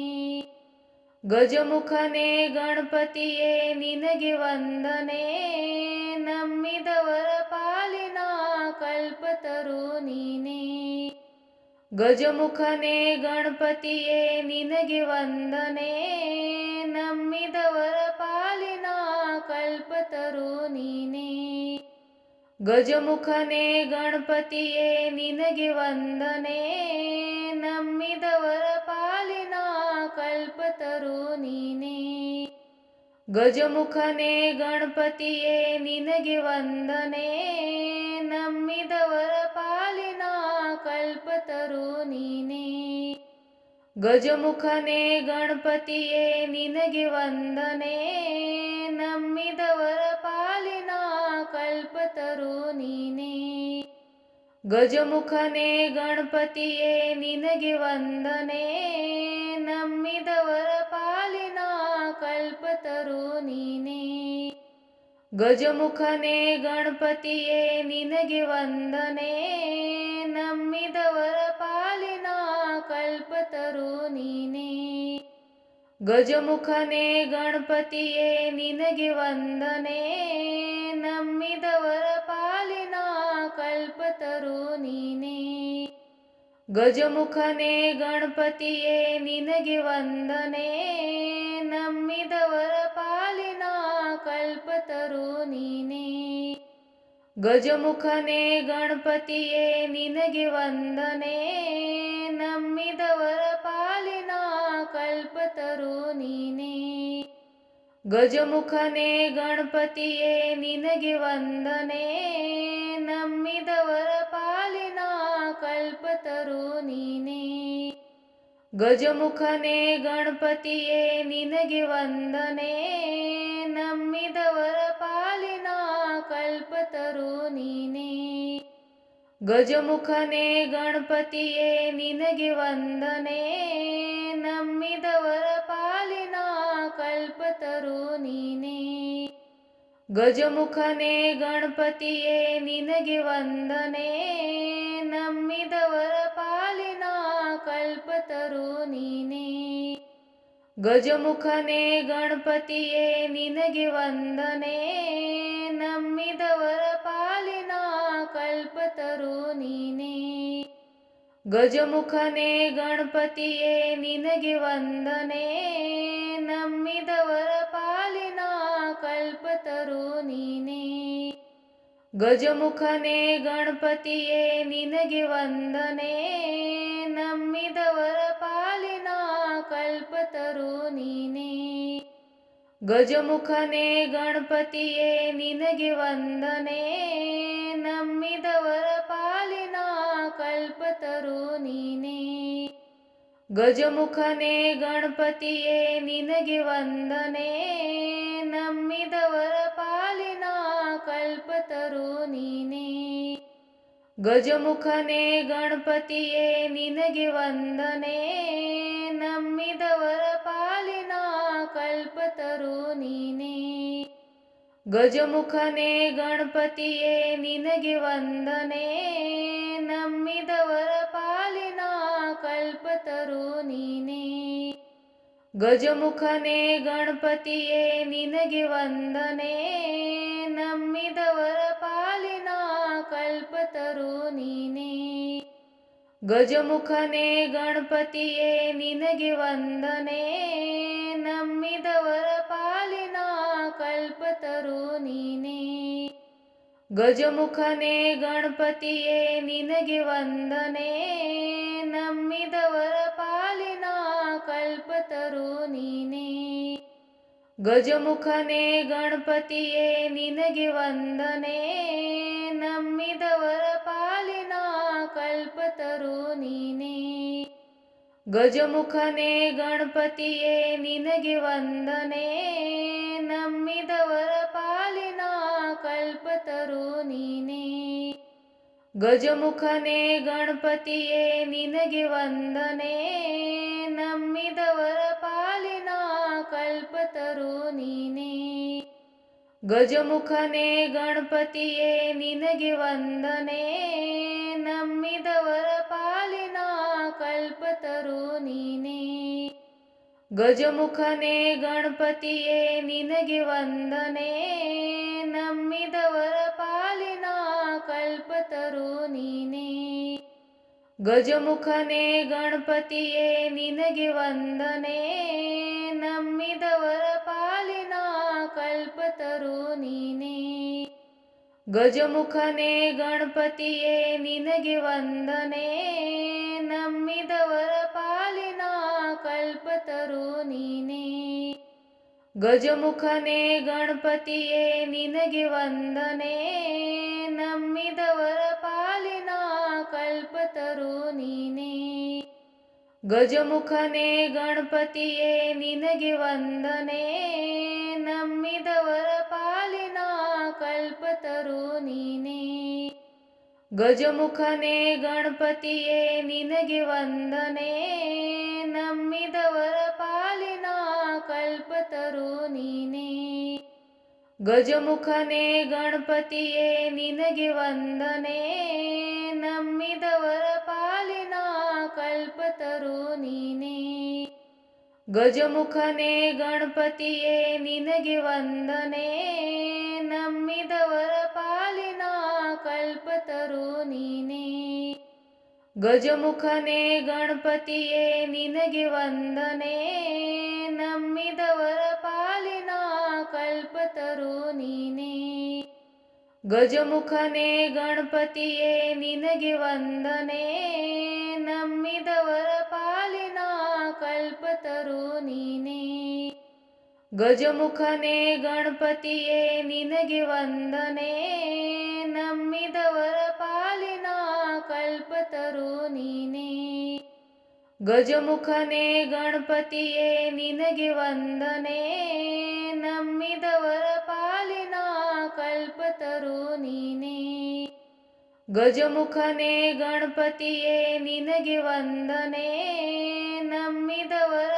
ಗಜಮುಖನೇ ಗಣಪತಿಯೇ ನಿನಗೆ ವಂದನೆ, ನಂಬಿದವರ ಪಾಲಿನ ಕಲ್ಪತರು ನೀನೇ. ಗಜಮುಖನೇ ಗಣಪತಿಯೇ ನಿನಗೆ ವಂದನೆ, ನಂಬಿದವರ ಪಾಲಿನ ಕಲ್ಪತರು ನೀನೇ. ಗಜಮುಖನೇ ಗಣಪತಿಯೇ ನಿನಗೆ ವಂದನೆ, ನಂಬಿದವರ ಪಾಲಿನ ಕಲ್ಪತರು ನೀನೇ. ಗಜಮುಖನೇ ಗಣಪತಿಯೇ ನಿನಗೆ ವಂದನೆ, ನಂಬಿದವರ ಪಾಲಿನ ಕಲ್ಪತರು ನೀನೇ. ಗಜಮುಖನೇ ಗಣಪತಿಯೇ ನಿನಗೆ ವಂದನೆ, ನಂಬಿದವರ ಪಾಲಿನ ಕಲ್ಪತರು ನೀನೇ. ಗಜಮುಖನೇ ಗಣಪತಿಯೇ ನಿನಗೆ ವಂದನೆ, ನಂಬಿದವರ ಪಾಲಿನ ಕಲ್ಪತರು ನೀನೇ. ಗಜಮುಖನೇ ಗಣಪತಿಯೇ ನಿನಗೆ ವಂದನೆ, ನಂಬಿದವರ ಪಾಲಿನ ಕಲ್ಪತರು ನೀನೇ. ಗಜಮುಖನೇ ಗಣಪತಿಯೇ ನಿನಗೆ ವಂದನೆ, ನಂಬಿದವರ ಪಾಲಿನ ಕಲ್ಪತರು ನೀನೇ. ಗಜಮುಖನೇ ಗಣಪತಿಯೇ ನಿನಗೆ ವಂದನೆ, ನಂಬಿದವರ ಪಾಲಿನ ಕಲ್ಪತರು ನೀನೇ. ಗಜಮುಖನೇ ಗಣಪತಿಯೇ ನಿನಗೆ ವಂದನೆ, ನಂಬಿದವರ ಪಾಲಿನ ಕಲ್ಪತರು ನೀನೇ. ಗಜಮುಖನೇ ಗಣಪತಿಯೇ ನಿನಗೆ ವಂದನೆ, ನಂಬಿದವರ ಪಾಲಿನ ಕಲ್ಪತರು ನೀನೇ. ಗಜಮುಖನೇ ಗಣಪತಿಯೇ ನಿನಗೆ ವಂದನೆ, ನಂಬಿದವರ ಪಾಲಿನ ಕಲ್ಪತರು ನೀನೇ. ಗಜಮುಖನೇ ಗಣಪತಿಯೇ ನಿನಗೆ ವಂದನೆ, ನಂಬಿದವರ ಪಾಲಿನ ಕಲ್ಪತರು ನೀನೇ. ಗಜಮುಖನೇ ಗಣಪತಿಯೇ ನಿನಗೆ ವಂದನೆ, ನಂಬಿದವರ ಪಾಲಿನ ಕಲ್ಪತರು ನೀನೇ. ಗಜಮುಖನೇ ಗಣಪತಿಯೇ ನಿನಗೆ ವಂದನೆ, ನಂಬಿದವರ ಪಾಲಿನ ಕಲ್ಪತರು ನೀನೇ. ಗಜಮುಖನೇ ಗಣಪತಿಯೇ ನಿನಗೆ ವಂದನೆ, ನಂಬಿದವರ ಪಾಲಿನ ಕಲ್ಪತರು ನೀನೇ. ಗಜಮುಖನೇ ಗಣಪತಿಯೇ ನಿನಗೆ ವಂದನೆ, ನಂಬಿದವರ ಪಾಲಿನ ಕಲ್ಪತರು ನೀನೇ. ಗಜಮುಖನೇ ಗಣಪತಿಯೇ ನಿನಗೆ ವಂದನೆ, ನಂಬಿದವರ ಪಾಲಿನ ಕಲ್ಪತರು ನೀನೇ. ಗಜಮುಖನೇ ಗಣಪತಿಯೇ ನಿನಗೆ ವಂದನೆ, ನಂಬಿದವರ ಪಾಲಿನ ಕಲ್ಪತರು ನೀನೇ. ಗಜಮುಖನೇ ಗಣಪತಿಯೇ ನಿನಗೆ ವಂದನೆ, ನಂಬಿದವರ ಪಾಲಿನ ಕಲ್ಪತರು ನೀನೇ. ಗಜಮುಖನೇ ಗಣಪತಿಯೇ ನಿನಗೆ ವಂದನೆ, ನಂಬಿದವರ ಪಾಲಿನ ಕಲ್ಪತರು ನೀನೇ. ಗಜಮುಖನೇ ಗಣಪತಿಯೇ ನಿನಗೆ ವಂದನೆ, ನಂಬಿದವರ ಪಾಲಿನ ಕಲ್ಪತರು ನೀನೇ. ಗಜಮುಖನೇ ಗಣಪತಿಯೇ ನಿನಗೆ ವಂದನೆ, ನಂಬಿದವರ ಪಾಲಿನ ಕಲ್ಪತರು ನೀನೇ. ಗಜಮುಖನೇ ಗಣಪತಿಯೇ ನಿನಗೆ ವಂದನೆ, ನಂಬಿದವರ ಪಾಲಿನ ಕಲ್ಪತರು ನೀನೇ. ಗಜಮುಖನೇ ಗಣಪತಿಯೇ ನಿನಗೆ ವಂದನೆ, ನಂಬಿದವರ ಪಾಲಿನ ಕಲ್ಪತರು ನೀನೇ. ಗಜಮುಖನೇ ಗಣಪತಿಯೇ ನಿನಗೆ ವಂದನೆ, ನಂಬಿದವರ ಪಾಲಿನ ಕಲ್ಪತರು ನೀನೇ. ಗಜಮುಖನೇ ಗಣಪತಿಯೇ ನಿನಗೆ ವಂದನೆ, ನಂಬಿದವರ ಪಾಲಿನ ಕಲ್ಪತರು ನೀನೇ. ಗಜಮುಖನೇ ಗಣಪತಿಯೇ ನಿನಗೆ ವಂದನೆ, ನಂಬಿದವರ ಪಾಲಿನ ಕಲ್ಪತರು ನೀನೇ. ಗಜಮುಖನೇ ಗಣಪತಿಯೇ ನಿನಗೆ ವಂದನೆ, ನಂಬಿದವರ ಪಾಲಿನ ಕಲ್ಪತರು ನೀನೇ. ಗಜಮುಖನೇ ಗಣಪತಿಯೇ ನಿನಗೆ ವಂದನೆ, ನಂಬಿದವರ ಪಾಲಿನ ಕಲ್ಪತರು ನೀನೇ. ಗಜಮುಖನೇ ಗಣಪತಿಯೇ ನಿನಗೆ ವಂದನೆ, ನಂಬಿದವರ ಪಾಲಿನ ಕಲ್ಪತರು ನೀನೇ. ಗಜಮುಖನೇ ಗಣಪತಿಯೇ ನಿನಗೆ ವಂದನೆ, ನಂಬಿದವರ ಪಾಲಿನ ಕಲ್ಪತರು ನೀನೇ. ಗಜಮುಖನೇ ಗಣಪತಿಯೇ ನಿನಗೆ ವಂದನೆ, ನಂಬಿದವರ ಪಾಲಿನ ಕಲ್ಪತರು ನೀನೇ. ಗಜಮುಖನೇ ಗಣಪತಿಯೇ ನಿನಗೆ ವಂದನೆ, ನಂಬಿದವರ ಪಾಲಿನ ಕಲ್ಪತರು ನೀನೇ. ಗಜಮುಖನೇ ಗಣಪತಿಯೇ ನಿನಗೆ ವಂದನೆ, ನಂಬಿದವರ ಪಾಲಿನ ಕಲ್ಪತರು ನೀನೇ. ಗಜಮುಖನೇ ಗಣಪತಿಯೇ ನಿನಗೆ ವಂದನೆ, ನಂಬಿದವರ ಪಾಲಿನ ಕಲ್ಪತರು ನೀನೇ. ಗಜಮುಖನೇ ಗಣಪತಿಯೇ ನಿನಗೆ ವಂದನೆ, ನಂಬಿದವರ ಪಾಲಿನ ಕಲ್ಪತರು ನೀನೇ. ಗಜಮುಖನೇ ಗಣಪತಿಯೇ ನಿನಗೆ ವಂದನೆ, ನಂಬಿದವರ ಪಾಲಿನ ಕಲ್ಪತರು ನೀನೇ. ಗಜಮುಖನೇ ಗಣಪತಿಯೇ ನಿನಗೆ ವಂದನೆ, ನಂಬಿದವರ ಪಾಲಿನ ಕಲ್ಪತರು ನೀನೇ. ಗಜಮುಖನೇ ಗಣಪತಿಯೇ ನಿನಗೆ ವಂದನೆ, ನಂಬಿದವರ ಪಾಲಿನ ಕಲ್ಪತರು ನೀನೇ. ಗಜಮುಖನೇ ಗಣಪತಿಯೇ ನಿನಗೆ ವಂದನೆ, ನಂಬಿದವರ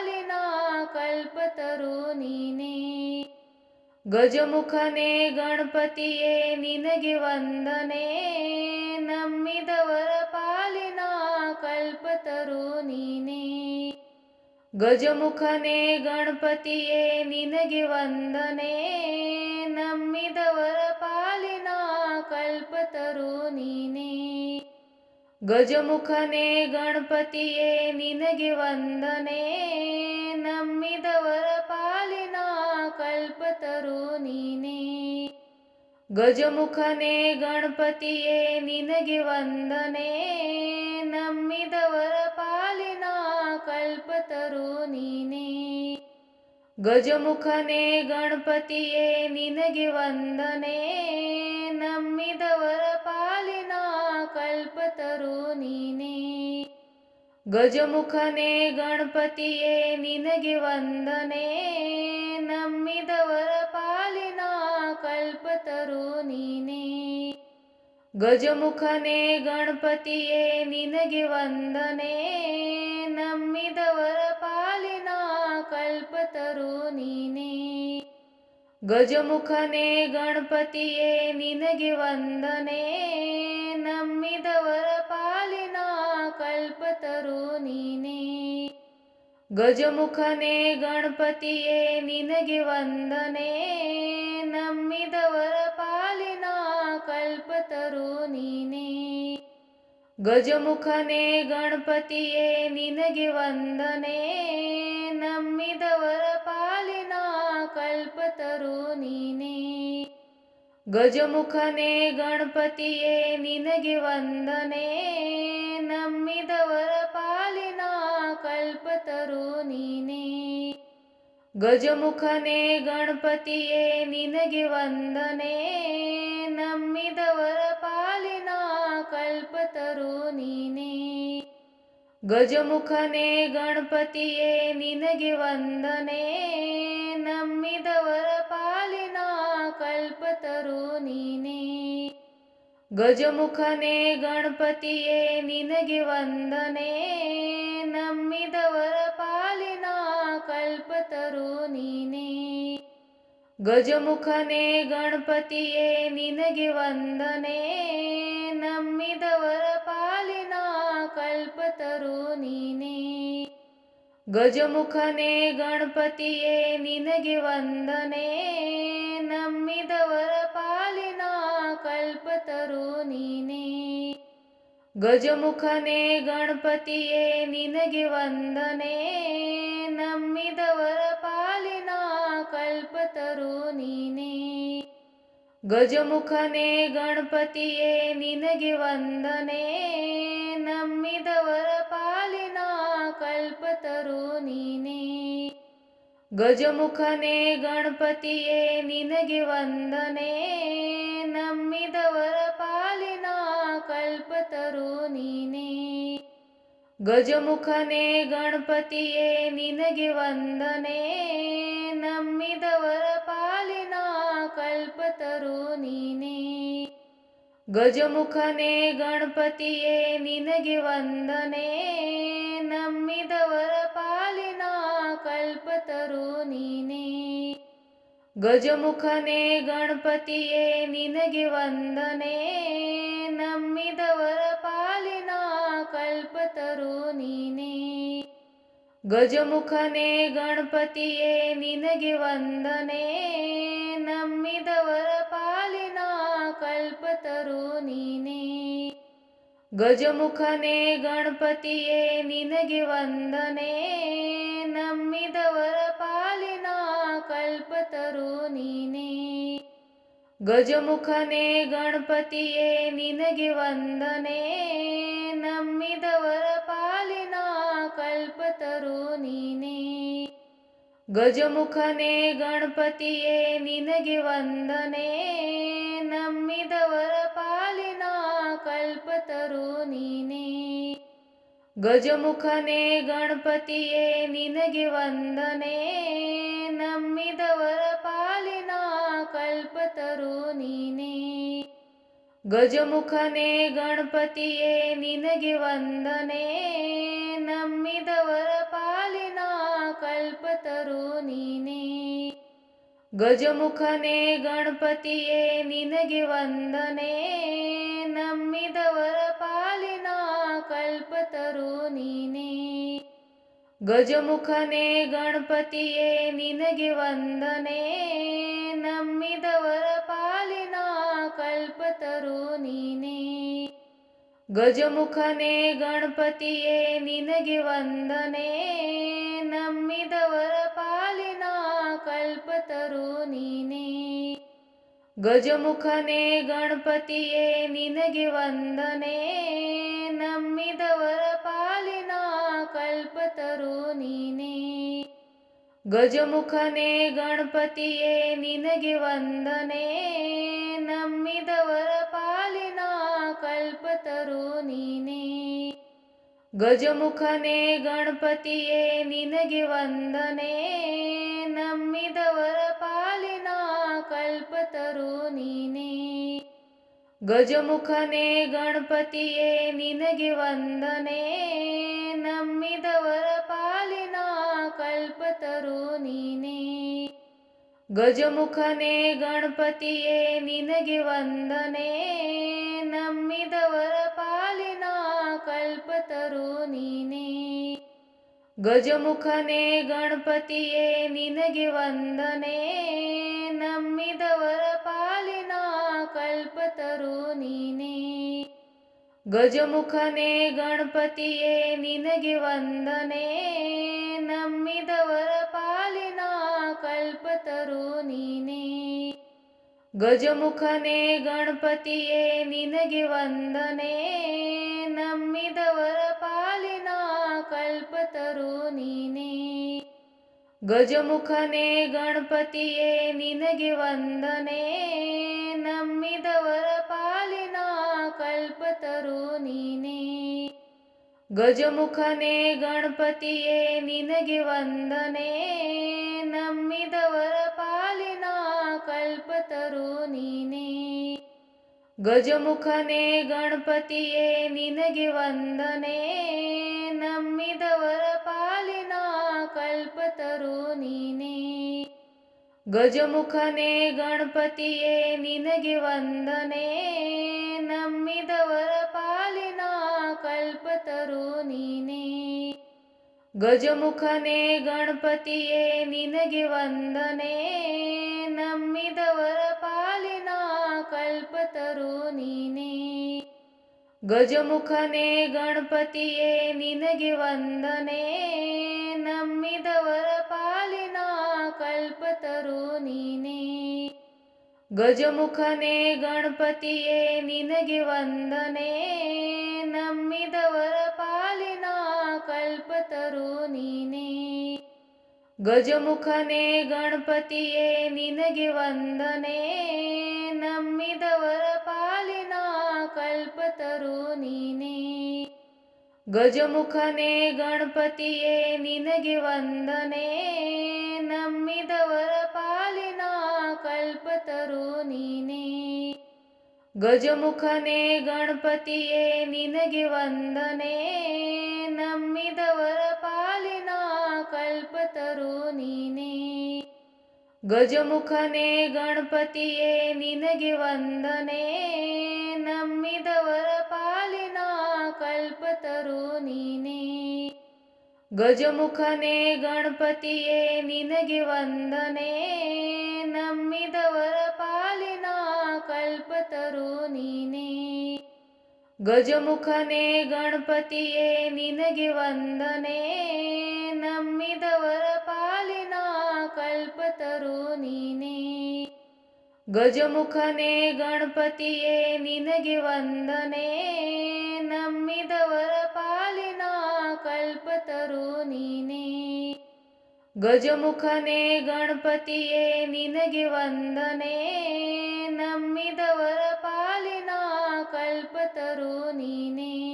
ಪಾಲಿನ ಕಲ್ಪತರು ನೀನೇ. ಗಜಮುಖನೇ ಗಣಪತಿಯೇ ನಿನಗೆ ವಂದನೆ, ನಂಬಿದವರ ಪಾಲಿನ ಕಲ್ಪತರು ನೀನೇ. ಗಜಮುಖನೇ ಗಣಪತಿಯೇ ನಿನಗೆ ವಂದನೆ, ನಂಬಿದವರ ಪಾಲಿನ ಕಲ್ಪತರು ನೀನೇ. ಗಜಮುಖನೇ ಗಣಪತಿಯೇ ನಿನಗೆ ವಂದನೆ, ನಂಬಿದವರ ಪಾಲಿನ ಕಲ್ಪತರು ನೀನೇ. ಗಜಮುಖನೇ ಗಣಪತಿಯೇ ನಿನಗೆ ವಂದನೆ, ನಂಬಿದವರ ಪಾಲಿನ ಕಲ್ಪತರು ನೀನೇ. ಗಜಮುಖನೇ ಗಣಪತಿಯೇ ನಿನಗೆ ವಂದನೆ, ನಂಬಿದವರ ಪಾಲಿನ ಕಲ್ಪತರು ನೀನೇ. ಗಜಮುಖನೇ ಗಣಪತಿಯೇ ನಿನಗೆ ವಂದನೆ, ನಂಬಿದವರ ಪಾಲಿನ ಕಲ್ಪತರು ನೀನೇ. ಗಜಮುಖನೇ ಗಣಪತಿಯೇ ನಿನಗೆ ವಂದನೆ, ನಂಬಿದವರ ಪಾಲಿನ ಕಲ್ಪತರು ನೀನೇ. ಗಜಮುಖನೇ ಗಣಪತಿಯೇ ನಿನಗೆ ವಂದನೆ, ನಂಬಿದವರ ಪಾಲಿನ ಕಲ್ಪತರು ನೀನೇ. ಗಜಮುಖನೇ ಗಣಪತಿಯೇ ನಿನಗೆ ವಂದನೆ, ನಂಬಿದವರ ಪಾಲಿನ ಕಲ್ಪತರು ನೀನೇ. ಗಜಮುಖನೇ ಗಣಪತಿಯೇ ನಿನಗೆ ವಂದನೆ, ನಂಬಿದವರ ಪಾಲಿನ ಕಲ್ಪತರು ನೀನೇ. ಗಜಮುಖನೇ ಗಣಪತಿಯೇ ನಿನಗೆ ವಂದನೆ, ನಂಬಿದವರ ಪಾಲಿನ ಕಲ್ಪತರು ನೀನೇ. ಗಜಮುಖನೇ ಗಣಪತಿಯೇ ನಿನಗೆ ವಂದನೆ, ನಂಬಿದವರ ಪಾಲಿನ ಕಲ್ಪತರು ನೀನೇ. ಗಜಮುಖನೇ ಗಣಪತಿಯೇ ನಿನಗೆ ವಂದನೆ, ನಂಬಿದವರ ಪಾಲಿನ ಕಲ್ಪತರು ನೀನೇ. ಗಜಮುಖನೇ ಗಣಪತಿಯೇ ನಿನಗೆ ವಂದನೆ, ನಂಬಿದವರ ಪಾಲಿನ ಕಲ್ಪತರು ನೀನೇ. ಗಜಮುಖನೇ ಗಣಪತಿಯೇ ನಿನಗೆ ವಂದನೆ, ನಂಬಿದವರ ಪಾಲಿನ ಕಲ್ಪತರು ನೀನೇ. ಗಜಮುಖನೇ ಗಣಪತಿಯೇ ನಿನಗೆ ವಂದನೆ, ನಂಬಿದವರ ಪಾಲಿನ ಕಲ್ಪತರು ನೀನೇ. ಗಜಮುಖನೇ ಗಣಪತಿಯೇ ನಿನಗೆ ವಂದನೆ, ನಂಬಿದವರ ಪಾಲಿನ ಕಲ್ಪತರು ನೀನೇ. ಗಜಮುಖನೇ ಗಣಪತಿಯೇ ನಿನಗೆ ವಂದನೆ, ನಂಬಿದವರ ಪಾಲಿನ ಕಲ್ಪತರು ನೀನೇ. ಗಜಮುಖನೇ ಗಣಪತಿಯೇ ನಿನಗೆ ವಂದನೆ, ನಂಬಿದವರ ಪಾಲಿನ ಕಲ್ಪತರು ನೀನೇ. ಗಜಮುಖನೇ ಗಣಪತಿಯೇ ನಿನಗೆ ವಂದನೆ, ನಂಬಿದವರ ಪಾಲಿನ ಕಲ್ಪತರು ನೀನೇ. ಗಜಮುಖನೇ ಗಣಪತಿಯೇ ನಿನಗೆ ವಂದನೆ, ನಂಬಿದವರ ಪಾಲಿನ ಕಲ್ಪತರು ನೀನೇ. ಗಜಮುಖನೇ ಗಣಪತಿಯೇ ನಿನಗೆ ವಂದನೆ, ನಂಬಿದವರ ಪಾಲಿನ ಕಲ್ಪತರು ನೀನೇ. ಗಜಮುಖನೇ ಗಣಪತಿಯೇ ನಿನಗೆ ವಂದನೆ, ನಂಬಿದವರ ಪಾಲಿನ ಕಲ್ಪತರು ನೀನೇ. ಗಜಮುಖನೇ ಗಣಪತಿಯೇ ನಿನಗೆ ವಂದನೆ, ನಂಬಿದವರ ಪಾಲಿನ ಕಲ್ಪತರು ನೀನೇ. ಗಜಮುಖನೇ ಗಣಪತಿಯೇ ನಿನಗೆ ವಂದನೆ, ನಂಬಿದವರ ಪಾಲಿನ ಕಲ್ಪತರು ನೀನೇ. ಗಜಮುಖನೇ ಗಣಪತಿಯೇ ನಿನಗೆ ವಂದನೆ, ನಂಬಿದವರ ಪಾಲಿನ ಕಲ್ಪತರು ನೀನೇ. ಗಜಮುಖನೇ ಗಣಪತಿಯೇ ನಿನಗೆ ವಂದನೆ, ನಂಬಿದವರ ಪಾಲಿನ ಕಲ್ಪತರು ನೀನೇ. ಗಜಮುಖನೇ ಗಣಪತಿಯೇ ನಿನಗೆ ವಂದನೆ, ನಂಬಿದವರ ಪಾಲಿನ ಕಲ್ಪತರು ನೀನೇ. ಗಜಮುಖನೇ ಗಣಪತಿಯೇ ನಿನಗೆ ವಂದನೆ, ನಂಬಿದವರ ಪಾಲಿನ ಕಲ್ಪತರು ನೀನೇ. ಗಜಮುಖನೇ ಗಣಪತಿಯೇ ನಿನಗೆ ವಂದನೆ, ನಂಬಿದವರ ಪಾಲಿನ ಕಲ್ಪತರು ನೀನೇ. ಗಜಮುಖನೇ ಗಣಪತಿಯೇ ನಿನಗೆ ವಂದನೆ, ನಂಬಿದವರ ಪಾಲಿನ ಕಲ್ಪತರು ನೀನೇ. ಗಜಮುಖನೇ ಗಣಪತಿಯೇ ನಿನಗೆ ವಂದನೆ, ನಂಬಿದವರ ಪಾಲಿನ ಕಲ್ಪತರು ನೀನೇ. ಗಜಮುಖನೇ ಗಣಪತಿಯೇ ನಿನಗೆ ವಂದನೆ, ನಂಬಿದವರ ಪಾಲಿನ ಕಲ್ಪತರು ನೀನೇ. ಗಜಮುಖನೇ ಗಣಪತಿಯೇ ನಿನಗೆ ವಂದನೆ, ನಂಬಿದವರ ಪಾಲಿನ ಕಲ್ಪತರು ನೀನೇ. ಗಜಮುಖನೇ ಗಣಪತಿಯೇ ನಿನಗೆ ವಂದನೆ, ನಂಬಿದವರ ಪಾಲಿನ ಕಲ್ಪತರು ನೀನೇ. ಗಜಮುಖನೇ ಗಣಪತಿಯೇ ನಿನಗೆ ವಂದನೆ, ನಂಬಿದವರ ಪಾಲಿನ ಕಲ್ಪತರು ನೀನೇ. ಗಜಮುಖನೇ ಗಣಪತಿಯೇ ನಿನಗೆ ವಂದನೆ, ನಂಬಿದವರ ಪಾಲಿನ ಕಲ್ಪತರು ನೀನೇ. ಗಜಮುಖನೇ ಗಣಪತಿಯೇ ನಿನಗೆ ವಂದನೆ, ನಂಬಿದವರ ಪಾಲಿನ ಕಲ್ಪತರು ನೀನೇ. ಗಜಮುಖನೇ ಗಣಪತಿಯೇ ನಿನಗೆ ವಂದನೆ, ನಂಬಿದವರ ಪಾಲಿನ ಕಲ್ಪತರು ನೀನೇ. ಗಜಮುಖನೇ ಗಣಪತಿಯೇ ನಿನಗೆ ವಂದನೆ, ನಂಬಿದವರ ಪಾಲಿನ ಕಲ್ಪತರು ನೀನೇ. ಗಜಮುಖನೇ ಗಣಪತಿಯೇ ನಿನಗೆ ವಂದನೆ, ನಂಬಿದವರ ಪಾಲಿನ ಕಲ್ಪತರು ನೀನೇ. ಗಜಮುಖನೇ ಗಣಪತಿಯೇ ನಿನಗೆ ವಂದನೆ, ನಂಬಿದವರ ಪಾಲಿನ ಕಲ್ಪತರು ನೀನೇ. ಗಜಮುಖನೇ ಗಣಪತಿಯೇ ನಿನಗೆ ವಂದನೆ, ನಂಬಿದವರ ಪಾಲಿನ ಕಲ್ಪತರು ನೀನೇ. ಗಜಮುಖನೇ ಗಣಪತಿಯೇ ನಿನಗೆ ವಂದನೆ, ನಂಬಿದವರ ಪಾಲಿನ ಕಲ್ಪತರು ನೀನೇ. ಗಜಮುಖನೇ ಗಣಪತಿಯೇ ನಿನಗೆ ವಂದನೆ, ನಂಬಿದವರ ಪಾಲಿನ ಕಲ್ಪತರು ನೀನೇ. ಗಜಮುಖನೇ ಗಣಪತಿಯೇ ನಿನಗೆ ವಂದನೆ, ನಂಬಿದವರ ಪಾಲಿನ ಕಲ್ಪತರು ನೀನೇ. ಗಜಮುಖನೇ ಗಣಪತಿಯೇ ನಿನಗೆ ವಂದನೆ, ನಂಬಿದವರ ಪಾಲಿನ ಕಲ್ಪತರು ನೀನೇ. ಗಜಮುಖನೇ ಗಣಪತಿಯೇ ನಿನಗೆ ವಂದನೆ, ನಂಬಿದವರ ಪಾಲಿನ ಕಲ್ಪತರು ನೀನೇ. ಗಜಮುಖನೇ ಗಣಪತಿಯೇ ನಿನಗೆ ವಂದನೆ, ನಂಬಿದವರ ಪಾಲಿನ ಕಲ್ಪತರು ನೀನೇ. ಗಜಮುಖನೇ ಗಣಪತಿಯೇ ನಿನಗೆ ವಂದನೆ, ನಂಬಿದವರ ಪಾಲಿನ ಕಲ್ಪತರು ನೀನೇ. ಗಜಮುಖನೇ ಗಣಪತಿಯೇ ನಿನಗೆ ವಂದನೆ, ನಂಬಿದವರ ಪಾಲಿನ ಕಲ್ಪತರು ನೀನೇ. ಗಜಮುಖನೇ ಗಣಪತಿಯೇ ನಿನಗೆ ವಂದನೆ, ನಂಬಿದವರ ಪಾಲಿನ ಕಲ್ಪತರು ನೀನೇ. ಗಜಮುಖನೇ ಗಣಪತಿಯೇ ನಿನಗೆ ವಂದನೆ, ನಂಬಿದವರ ಪಾಲಿನ ಕಲ್ಪತರು ನೀನೇ. ಗಜಮುಖನೇ ಗಣಪತಿಯೇ ನಿನಗೆ ವಂದನೆ, ನಂಬಿದವರ ಪಾಲಿನ ಕಲ್ಪತರು ನೀನೇ.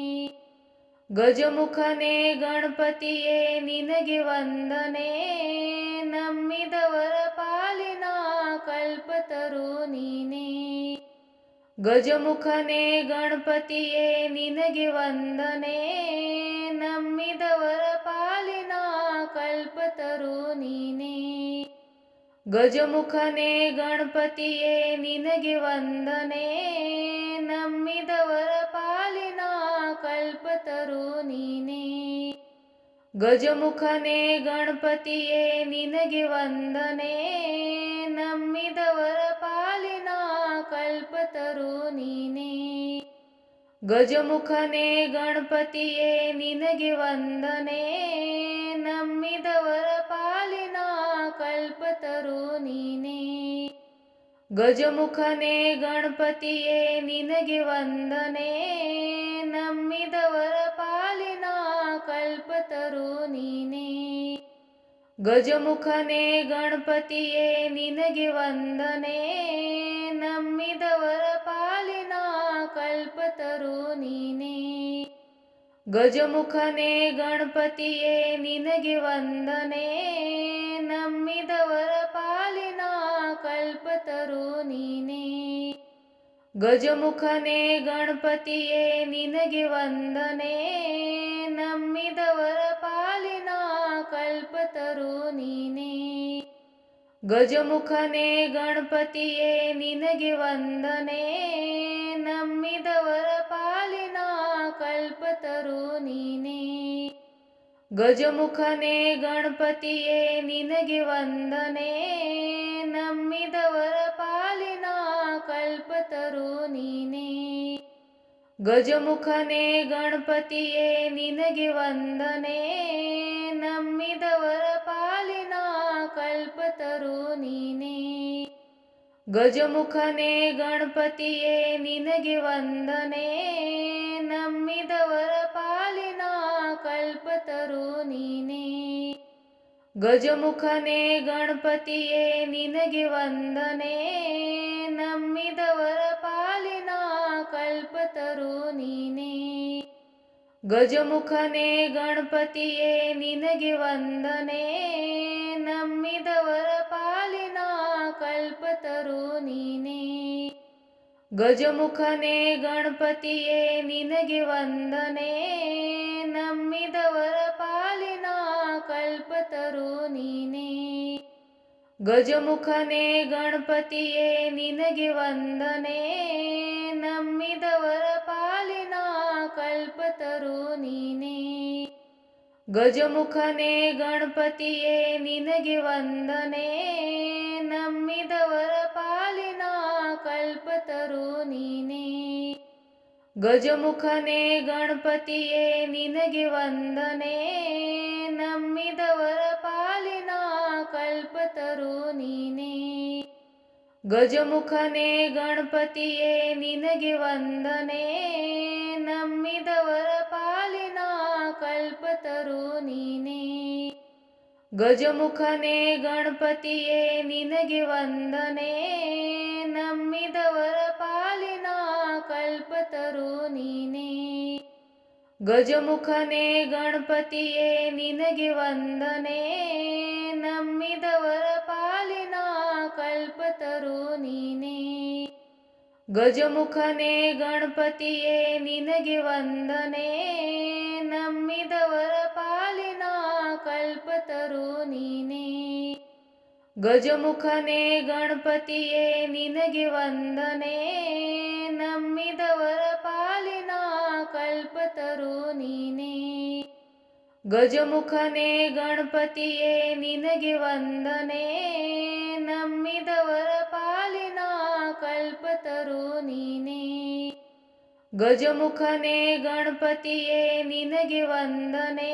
ಗಜಮುಖನೇ ಗಣಪತಿಯೇ ನಿನಗೆ ವಂದನೆ, ನಂಬಿದವರ ಪಾಲಿನ ಕಲ್ಪತರು ನೀನೇ. ಗಜಮುಖನೇ ಗಣಪತಿಯೇ ನಿನಗೆ ವಂದನೆ, ನಂಬಿದವರ ಪಾಲಿನ ಕಲ್ಪತರು ನೀನೇ. ಗಜಮುಖನೇ ಗಣಪತಿಯೇ ನಿನಗೆ ವಂದನೆ, ನಂಬಿದವರ ಪಾಲಿನ ಕಲ್ಪತರು ನೀನೇ. ಗಜಮುಖನೇ ಗಣಪತಿಯೇ ನಿನಗೆ ವಂದನೆ, ನಂಬಿದವರ ಪಾಲಿನ ಕಲ್ಪತರು ನೀನೇ. ಗಜಮುಖನೇ ಗಣಪತಿಯೇ ನಿನಗೆ ವಂದನೆ, ನಂಬಿದವರ ಪಾಲಿನ ಕಲ್ಪತರು ನೀನೇ. ಗಜಮುಖನೇ ಗಣಪತಿಯೇ ನಿನಗೆ ವಂದನೆ, ನಂಬಿದವರ ಪಾಲಿನ ಕಲ್ಪತರು ನೀನೇ. ಗಜಮುಖನೇ ಗಣಪತಿಯೇ ನಿನಗೆ ವಂದನೆ, ನಂಬಿದವರ ಪಾಲಿನ ಕಲ್ಪತರು ನೀನೇ. ಗಜಮುಖನೇ ಗಣಪತಿಯೇ ನಿನಗೆ ವಂದನೆ, ನಂಬಿದವರ ಪಾಲಿನ ಕಲ್ಪತರು ನೀನೇ. ಗಜಮುಖನೇ ಗಣಪತಿಯೇ ನಿನಗೆ ವಂದನೆ, ನಂಬಿದವರ ಪಾಲಿನ ಕಲ್ಪತರು ನೀನೇ. ಗಜಮುಖನೇ ಗಣಪತಿಯೇ ನಿನಗೆ ವಂದನೆ, ನಂಬಿದವರ ಪಾಲಿನ ಕಲ್ಪತರು ನೀನೇ. ಗಜಮುಖನೇ ಗಣಪತಿಯೇ ನಿನಗೆ ವಂದನೆ, ನಂಬಿದವರ ಪಾಲಿನ ಕಲ್ಪತರು ನೀನೇ. ಗಜಮುಖನೇ ಗಣಪತಿಯೇ ನಿನಗೆ ವಂದನೆ, ನಂಬಿದವರ ಪಾಲಿನ ಕಲ್ಪತರು ನೀನೇ. ಗಜಮುಖನೇ ಗಣಪತಿಯೇ ನಿನಗೆ ವಂದನೆ, ನಂಬಿದವರ ಪಾಲಿನ ಕಲ್ಪತರು ನೀನೇ. ಗಜಮುಖನೇ ಗಣಪತಿಯೇ ನಿನಗೆ ವಂದನೆ, ನಂಬಿದವರ ಪಾಲಿನ ಕಲ್ಪತರು ನೀನೇ. ಗಜಮುಖನೇ ಗಣಪತಿಯೇ ನಿನಗೆ ವಂದನೆ, ನಂಬಿದವರ ಪಾಲಿನ ಕಲ್ಪತರು ನೀನೇ. ಗಜಮುಖನೇ ಗಣಪತಿಯೇ ನಿನಗೆ ವಂದನೆ, ನಂಬಿದವರ ಪಾಲಿನ ಕಲ್ಪತರು ನೀನೇ. ಗಜಮುಖನೇ ಗಣಪತಿಯೇ ನಿನಗೆ ವಂದನೆ, ನಂಬಿದವರ ಪಾಲಿನ ಕಲ್ಪತರು ನೀನೇ. ಗಜಮುಖನೇ ಗಣಪತಿಯೇ ನಿನಗೆ ವಂದನೆ, ನಂಬಿದವರ ಪಾಲಿನ ಕಲ್ಪತರು ನೀನೇ. ಗಜಮುಖನೇ ಗಣಪತಿಯೇ ನಿನಗೆ ವಂದನೆ, ನಂಬಿದವರ ಪಾಲಿನ ಕಲ್ಪತರು ನೀನೇ. ಗಜಮುಖನೇ ಗಣಪತಿಯೇ ನಿನಗೆ ವಂದನೆ, ನಂಬಿದವರ ಪಾಲಿನ ಕಲ್ಪತರು ನೀನೇ. ಗಜಮುಖನೇ ಗಣಪತಿಯೇ ನಿನಗೆ ವಂದನೆ, ನಂಬಿದವರ ಪಾಲಿನ ಕಲ್ಪತರು ನೀನೇ. ಗಜಮುಖನೇ ಗಣಪತಿಯೇ ನಿನಗೆ ವಂದನೆ, ನಂಬಿದವರ ಪಾಲಿನ ಕಲ್ಪತರು ನೀನೇ. ಗಜಮುಖನೇ ಗಣಪತಿಯೇ ನಿನಗೆ ವಂದನೆ, ನಂಬಿದವರ ಪಾಲಿನ ಕಲ್ಪತರು ನೀನೇ. ಗಜಮುಖನೇ ಗಣಪತಿಯೇ ನಿನಗೆ ವಂದನೆ, ನಂಬಿದವರ ಪಾಲಿನ ಕಲ್ಪತರು ನೀನೇ. ಗಜಮುಖನೇ ಗಣಪತಿಯೇ ನಿನಗೆ ವಂದನೆ, ನಂಬಿದವರ ಪಾಲಿನ ಕಲ್ಪತರು ನೀನೇ. ಗಜಮುಖನೇ ಗಣಪತಿಯೇ ನಿನಗೆ ವಂದನೆ,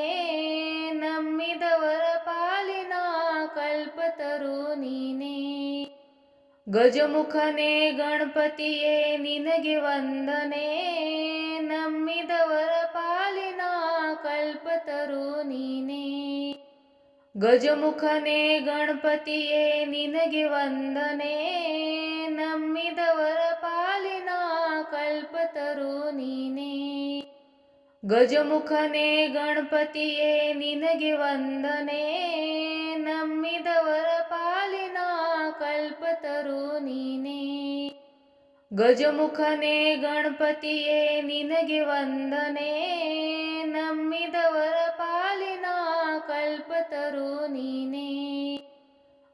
ನಂಬಿದವರ ಪಾಲಿನ ಕಲ್ಪತರು ನೀನೇ. ಗಜಮುಖನೇ ಗಣಪತಿಯೇ ನಿನಗೆ ವಂದನೆ, ನಂಬಿದವರ ಪಾಲಿನ ಕಲ್ಪತರು ನೀನೇ. ಗಜಮುಖನೇ ಗಣಪತಿಯೇ ನಿನಗೆ ವಂದನೆ, ನಂಬಿದವರ ಪಾಲಿನ ಕಲ್ಪತರು ನೀನೇ. ಗಜಮುಖನೇ ಗಣಪತಿಯೇ ನಿನಗೆ ವಂದನೆ, ನಂಬಿದವರ ಪಾಲಿನ ಕಲ್ಪತರು ನೀನೇ. ಗಜಮುಖನೇ ಗಣಪತಿಯೇ ನಿನಗೆ ವಂದನೆ, ನಂಬಿದವರ ಪಾಲಿನ ಕಲ್ಪತರು ನೀನೇ.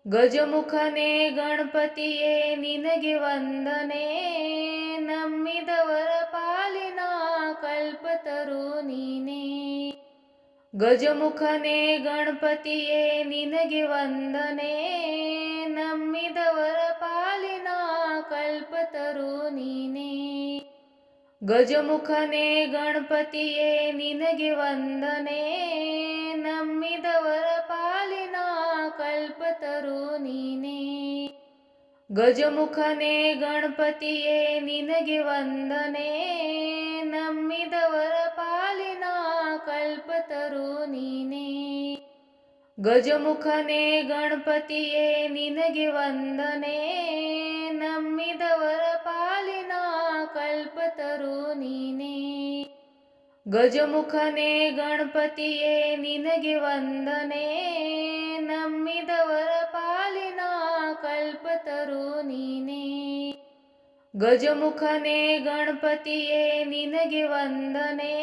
ಗಜಮುಖನೇ ಗಣಪತಿಯೇ ನಿನಗೆ ವಂದನೆ, ನಂಬಿದವರ ಪಾಲಿನ ಕಲ್ಪತರು ನೀನೇ. ಗಜಮುಖನೇ ಗಣಪತಿಯೇ ನಿನಗೆ ವಂದನೆ, ನಂಬಿದವರ ಪಾಲಿನ ಕಲ್ಪತರು ನೀನೇ. ಗಜಮುಖನೇ ಗಣಪತಿಯೇ ನಿನಗೆ ವಂದನೆ, ನಂಬಿದವರ ಪಾಲಿನ ಕಲ್ಪತರು ನೀನೇ. ಗಜಮುಖನೇ ಗಣಪತಿಯೇ ನಿನಗೆ ವಂದನೆ, ನಂಬಿದವರ ಪಾಲಿನ ಕಲ್ಪತರು ನೀನೇ. ಗಜಮುಖನೇ ಗಣಪತಿಯೇ ನಿನಗೆ ವಂದನೆ, ನಂಬಿದವರ ಪಾಲಿನ ಕಲ್ಪತರು ನೀನೇ. ಗಜಮುಖನೇ ಗಣಪತಿಯೇ ನಿನಗೆ ವಂದನೆ, ನಂಬಿದವರ ಪಾಲಿನ ಕಲ್ಪತರು ನೀನೇ. ಗಜಮುಖನೇ ಗಣಪತಿಯೇ ನಿನಗೆ ವಂದನೆ,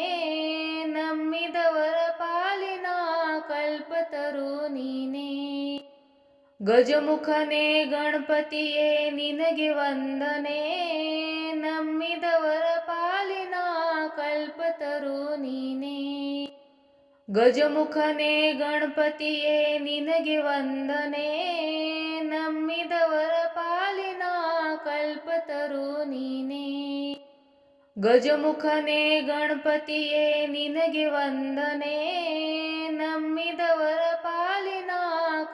ನಂಬಿದವರ ಪಾಲಿನ ಕಲ್ಪತರು ನೀನೇ. ಗಜಮುಖನೇ ಗಣಪತಿಯೇ ನಿನಗೆ ವಂದನೆ, ನಂಬಿದವರ ಪಾಲಿನ ಕಲ್ಪತರು ನೀನೇ. ಗಜಮುಖನೇ ಗಣಪತಿಯೇ ನಿನಗೆ ವಂದನೆ, ನಂಬಿದವರ ಪಾಲಿನ ಕಲ್ಪತರು ನೀನೇ. ಗಜಮುಖನೇ ಗಣಪತಿಯೇ ನಿನಗೆ ವಂದನೆ, ನಂಬಿದವರ ಪಾಲಿನ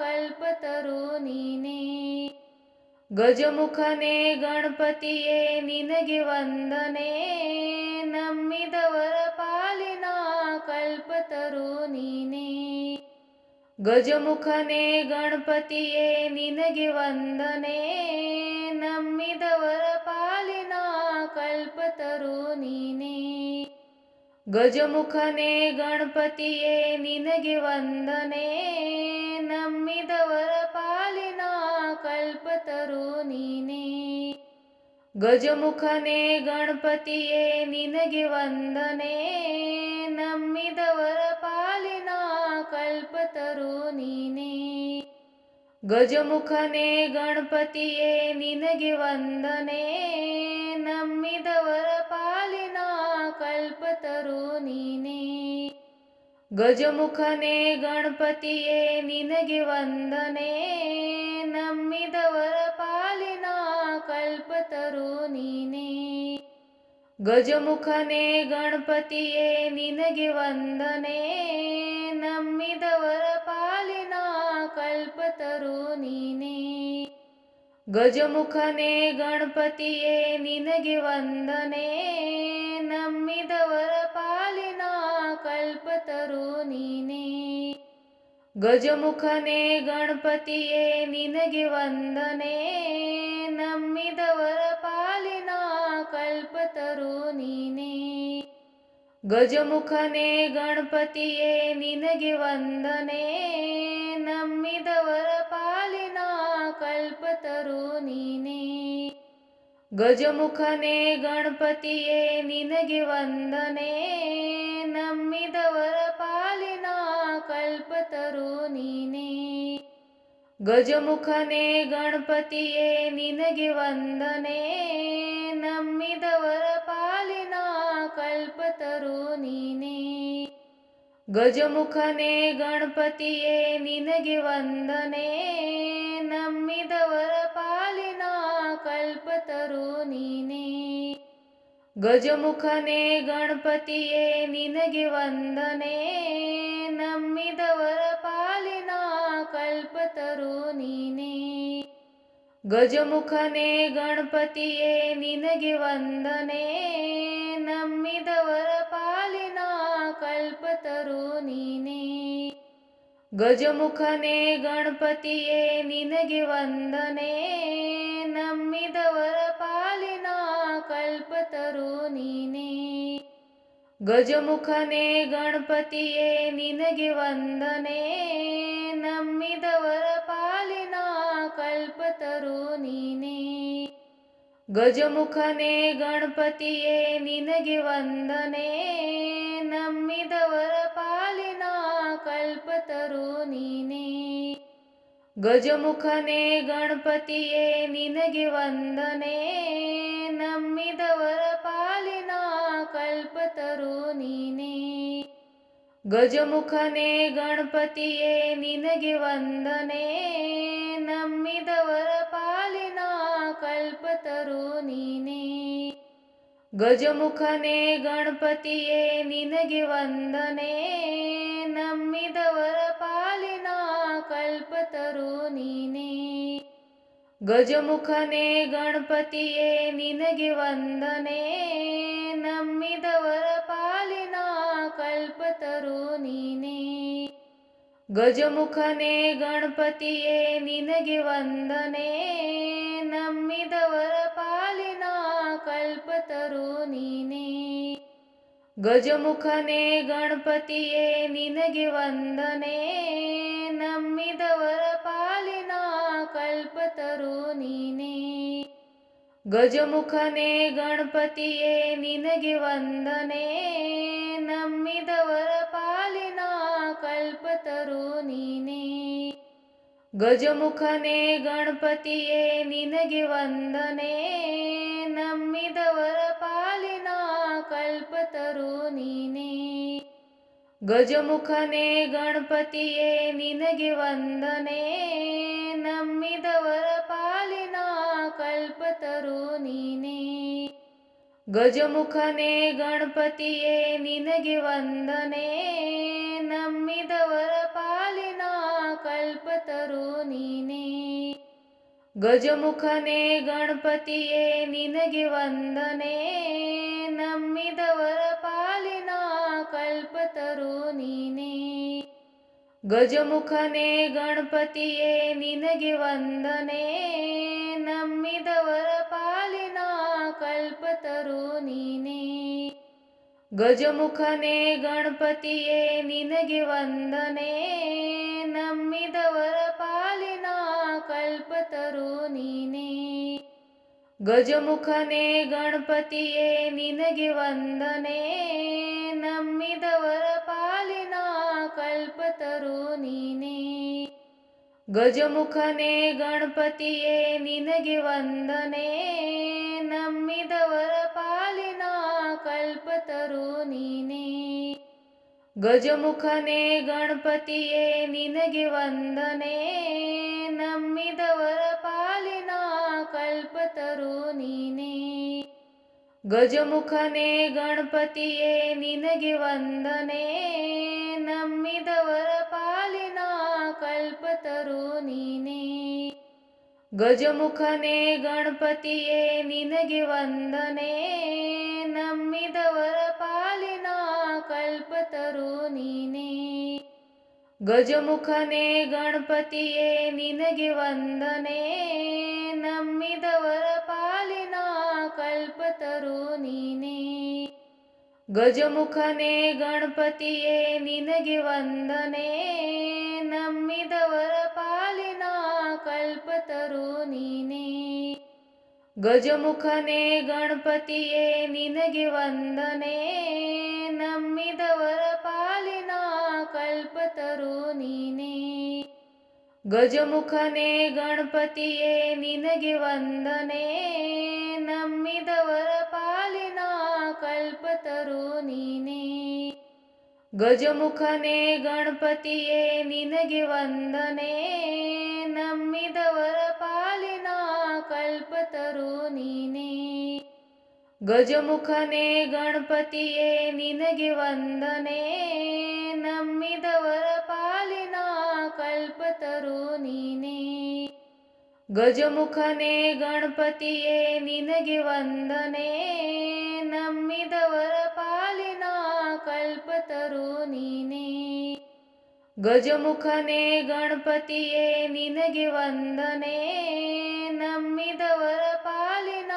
ಕಲ್ಪತರು ನೀನೇ. ಗಜಮುಖನೇ ಗಣಪತಿಯೇ ನಿನಗೆ ವಂದನೆ, ನಂಬಿದವರ ಪಾಲಿನ ಕಲ್ಪತರು ನೀನೇ. ಗಜಮುಖನೇ ಗಣಪತಿಯೇ ನಿನಗೆ ವಂದನೆ, ನಂಬಿದವರ ಪಾಲಿನ ಕಲ್ಪತರು ನೀನೇ. ಗಜಮುಖನೇ ಗಣಪತಿಯೇ ನಿನಗೆ ವಂದನೆ, ನಂಬಿದವರ ಪಾಲಿನ ಕಲ್ಪತರು ನೀನೇ. ಗಜಮುಖನೇ ಗಣಪತಿಯೇ ನಿನಗೆ ವಂದನೆ, ನಂಬಿದವರ ಪಾಲಿನ ಕಲ್ಪತರು ನೀನೇ. ಗಜಮುಖನೇ ಗಣಪತಿಯೇ ನಿನಗೆ ವಂದನೆ, ನಂಬಿದವರ ಪಾಲಿನ ಕಲ್ಪತರು ನೀನೇ. ಗಜಮುಖನೇ ಗಣಪತಿಯೇ ನಿನಗೆ ವಂದನೆ, ನಂಬಿದವರ ಪಾಲಿನ ಕಲ್ಪತರು ನೀನೇ. ಗಜಮುಖನೇ ಗಣಪತಿಯೇ ನಿನಗೆ ವಂದನೆ, ನಂಬಿದವರ ಪಾಲಿನ ಕಲ್ಪತರು ನೀನೇ. ಗಜಮುಖನೇ ಗಣಪತಿಯೇ ನಿನಗೆ ವಂದನೆ, ನಂಬಿದವರ ಪಾಲಿನ ಕಲ್ಪತರು ನೀನೇ. ಗಜಮುಖನೇ ಗಣಪತಿಯೇ ನಿನಗೆ ವಂದನೆ, ನಂಬಿದವರ ಪಾಲಿನ ಕಲ್ಪತರು ನೀನೇ. ಗಜಮುಖನೇ ಗಣಪತಿಯೇ ನಿನಗೆ ವಂದನೆ, ನಂಬಿದವರ ಪಾಲಿನ ಕಲ್ಪತರು ನೀನೇ. ಗಜಮುಖನೇ ಗಣಪತಿಯೇ ನಿನಗೆ ವಂದನೆ, ನಂಬಿದವರ ಪಾಲಿನ ಕಲ್ಪತರು ನೀನೇ. ಗಜಮುಖನೇ ಗಣಪತಿಯೇ ನಿನಗೆ ವಂದನೆ, ನಂಬಿದವರ ಪಾಲಿನ ಕಲ್ಪತರು ನೀನೇ. ಗಜಮುಖನೇ ಗಣಪತಿಯೇ ನಿನಗೆ ವಂದನೆ, ನಂಬಿದವರ ಪಾಲಿನ ಕಲ್ಪತರು ನೀನೇ. ಗಜಮುಖನೇ ಗಣಪತಿಯೇ ನಿನಗೆ ವಂದನೆ, ನಂಬಿದವರ ಪಾಲಿನ ಕಲ್ಪತರು ನೀನೇ. ಗಜಮುಖನೇ ಗಣಪತಿಯೇ ನಿನಗೆ ವಂದನೆ, ನಂಬಿದವರ ಪಾಲಿನ ಕಲ್ಪತರು ನೀನೇ. ಗಜಮುಖನೇ ಗಣಪತಿಯೇ ನಿನಗೆ ವಂದನೆ, ನಂಬಿದವರ ಪಾಲಿನ ಕಲ್ಪತರು ನೀನೇ. ಗಜಮುಖನೇ ಗಣಪತಿಯೇ ನಿನಗೆ ವಂದನೆ, ನಂಬಿದವರ ಪಾಲಿನ ಕಲ್ಪತರು ನೀನೇ. ಗಜಮುಖನೇ ಗಣಪತಿಯೇ ನಿನಗೆ ವಂದನೆ, ನಂಬಿದವರ ಪಾಲಿನ ಕಲ್ಪತರು ನೀನೇ. ಗಜಮುಖನೇ ಗಣಪತಿಯೇ ನಿನಗೆ ವಂದನೆ, ನಂಬಿದವರ ಪಾಲಿನ ಕಲ್ಪತರು ನೀನೇ. ಗಜಮುಖನೇ ಗಣಪತಿಯೇ ನಿನಗೆ ವಂದನೆ, ನಂಬಿದವರ ಪಾಲಿನ ಕಲ್ಪತರು ನೀನೇ. ಗಜಮುಖನೇ ಗಣಪತಿಯೇ ನಿನಗೆ ವಂದನೆ, ನಂಬಿದವರ ಪಾಲಿನ ಕಲ್ಪತರು ನೀನೇ. ಗಜಮುಖನೇ ಗಣಪತಿಯೇ ನಿನಗೆ ವಂದನೆ, ನಂಬಿದವರ ಪಾಲಿನ ಕಲ್ಪತರು ನೀನೇ. ಗಜಮುಖನೇ ಗಣಪತಿಯೇ ನಿನಗೆ ವಂದನೆ, ನಂಬಿದವರ ಪಾಲಿನ ಕಲ್ಪತರು ನೀನೇ. ಗಜಮುಖನೇ ಗಣಪತಿಯೇ ನಿನಗೆ ವಂದನೆ, ನಂಬಿದವರ ಪಾಲಿನ ಕಲ್ಪತರು ನೀನೇ. ಗಜಮುಖನೇ ಗಣಪತಿಯೇ ನಿನಗೆ ವಂದನೆ, ನಂಬಿದವರ ಪಾಲಿನ ಕಲ್ಪತರು ನೀನೇ. ಗಜಮುಖನೇ ಗಣಪತಿಯೇ ನಿನಗೆ ವಂದನೆ, ನಂಬಿದವರ ಪಾಲಿನ ಕಲ್ಪತರು ನೀನೇ. ಗಜಮುಖನೇ ಗಣಪತಿಯೇ ನಿನಗೆ ವಂದನೆ, ನಂಬಿದವರ ಪಾಲಿನ ಕಲ್ಪತರು ನೀನೇ. ಗಜಮುಖನೇ ಗಣಪತಿಯೇ ನಿನಗೆ ವಂದನೆ, ನಂಬಿದವರ ಪಾಲಿನ ಕಲ್ಪತರು ನೀನೇ. ಗಜಮುಖನೇ ಗಣಪತಿಯೇ ನಿನಗೆ ವಂದನೆ, ನಂಬಿದವರ ಪಾಲಿನ ಕಲ್ಪತರು ನೀನೇ. ಗಜಮುಖನೇ ಗಣಪತಿಯೇ ನಿನಗೆ ವಂದನೆ, ನಂಬಿದವರ ಪಾಲಿನ ಕಲ್ಪತರು ನೀನೇ. ಗಜಮುಖನೇ ಗಣಪತಿಯೇ ನಿನಗೆ ವಂದನೆ, ನಂಬಿದವರ ಪಾಲಿನ ಕಲ್ಪತರು ನೀನೇ. ಗಜಮುಖನೇ ಗಣಪತಿಯೇ ನಿನಗೆ ವಂದನೆ, ನಂಬಿದವರ ಪಾಲಿನ ಕಲ್ಪತರು ನೀನೇ. ಗಜಮುಖನೇ ಗಣಪತಿಯೇ ನಿನಗೆ ವಂದನೆ, ನಂಬಿದವರ ಪಾಲಿನ ಕಲ್ಪತರು ನೀನೇ. ಗಜಮುಖನೇ ಗಣಪತಿಯೇ ನಿನಗೆ ವಂದನೆ, ನಂಬಿದವರ ಪಾಲಿನ ಕಲ್ಪತರು ನೀನೇ. ಗಜಮುಖನೇ ಗಣಪತಿಯೇ ನಿನಗೆ ವಂದನೆ, ನಂಬಿದವರ ಪಾಲಿನ ಕಲ್ಪತರು ನೀನೇ. ಗಜಮುಖನೇ ಗಣಪತಿಯೇ ನಿನಗೆ ವಂದನೆ, ನಂಬಿದವರ ಪಾಲಿನ ಕಲ್ಪತರು ನೀನೇ. ಗಜಮುಖನೇ ಗಣಪತಿಯೇ ನಿನಗೆ ವಂದನೆ, ನಂಬಿದವರ ಪಾಲಿನ ಕಲ್ಪತರು ನೀನೇ. ಗಜಮುಖನೇ ಗಣಪತಿಯೇ ನಿನಗೆ ವಂದನೆ, ನಂಬಿದವರ ಪಾಲಿನ ಕಲ್ಪತರು ನೀನೇ. ಗಜಮುಖನೇ ಗಣಪತಿಯೇ ನಿನಗೆ ವಂದನೆ, ನಂಬಿದವರ ಪಾಲಿನ ಕಲ್ಪತರು ನೀನೇ. ಗಜಮುಖನೇ ಗಣಪತಿಯೇ ನಿನಗೆ ವಂದನೆ, ನಂಬಿದವರ ಪಾಲಿನ ಕಲ್ಪತರು ನೀನೇ. ಗಜಮುಖನೇ ಗಣಪತಿಯೇ ನಿನಗೆ ವಂದನೆ, ನಂಬಿದವರ ಪಾಲಿನ ಕಲ್ಪತರು ನೀನೇ. ಗಜಮುಖನೇ ಗಣಪತಿಯೇ ನಿನಗೆ ವಂದನೆ, ನಂಬಿದವರ ಪಾಲಿನ ಕಲ್ಪತರು ನೀನೇ. ಗಜಮುಖನೇ ಗಣಪತಿಯೇ ನಿನಗೆ ವಂದನೆ, ನಂಬಿದವರ ಪಾಲಿನ ಕಲ್ಪತರು ನೀನೇ. ಗಜಮುಖನೇ ಗಣಪತಿಯೇ ನಿನಗೆ ವಂದನೆ, ನಂಬಿದವರ ಪಾಲಿನ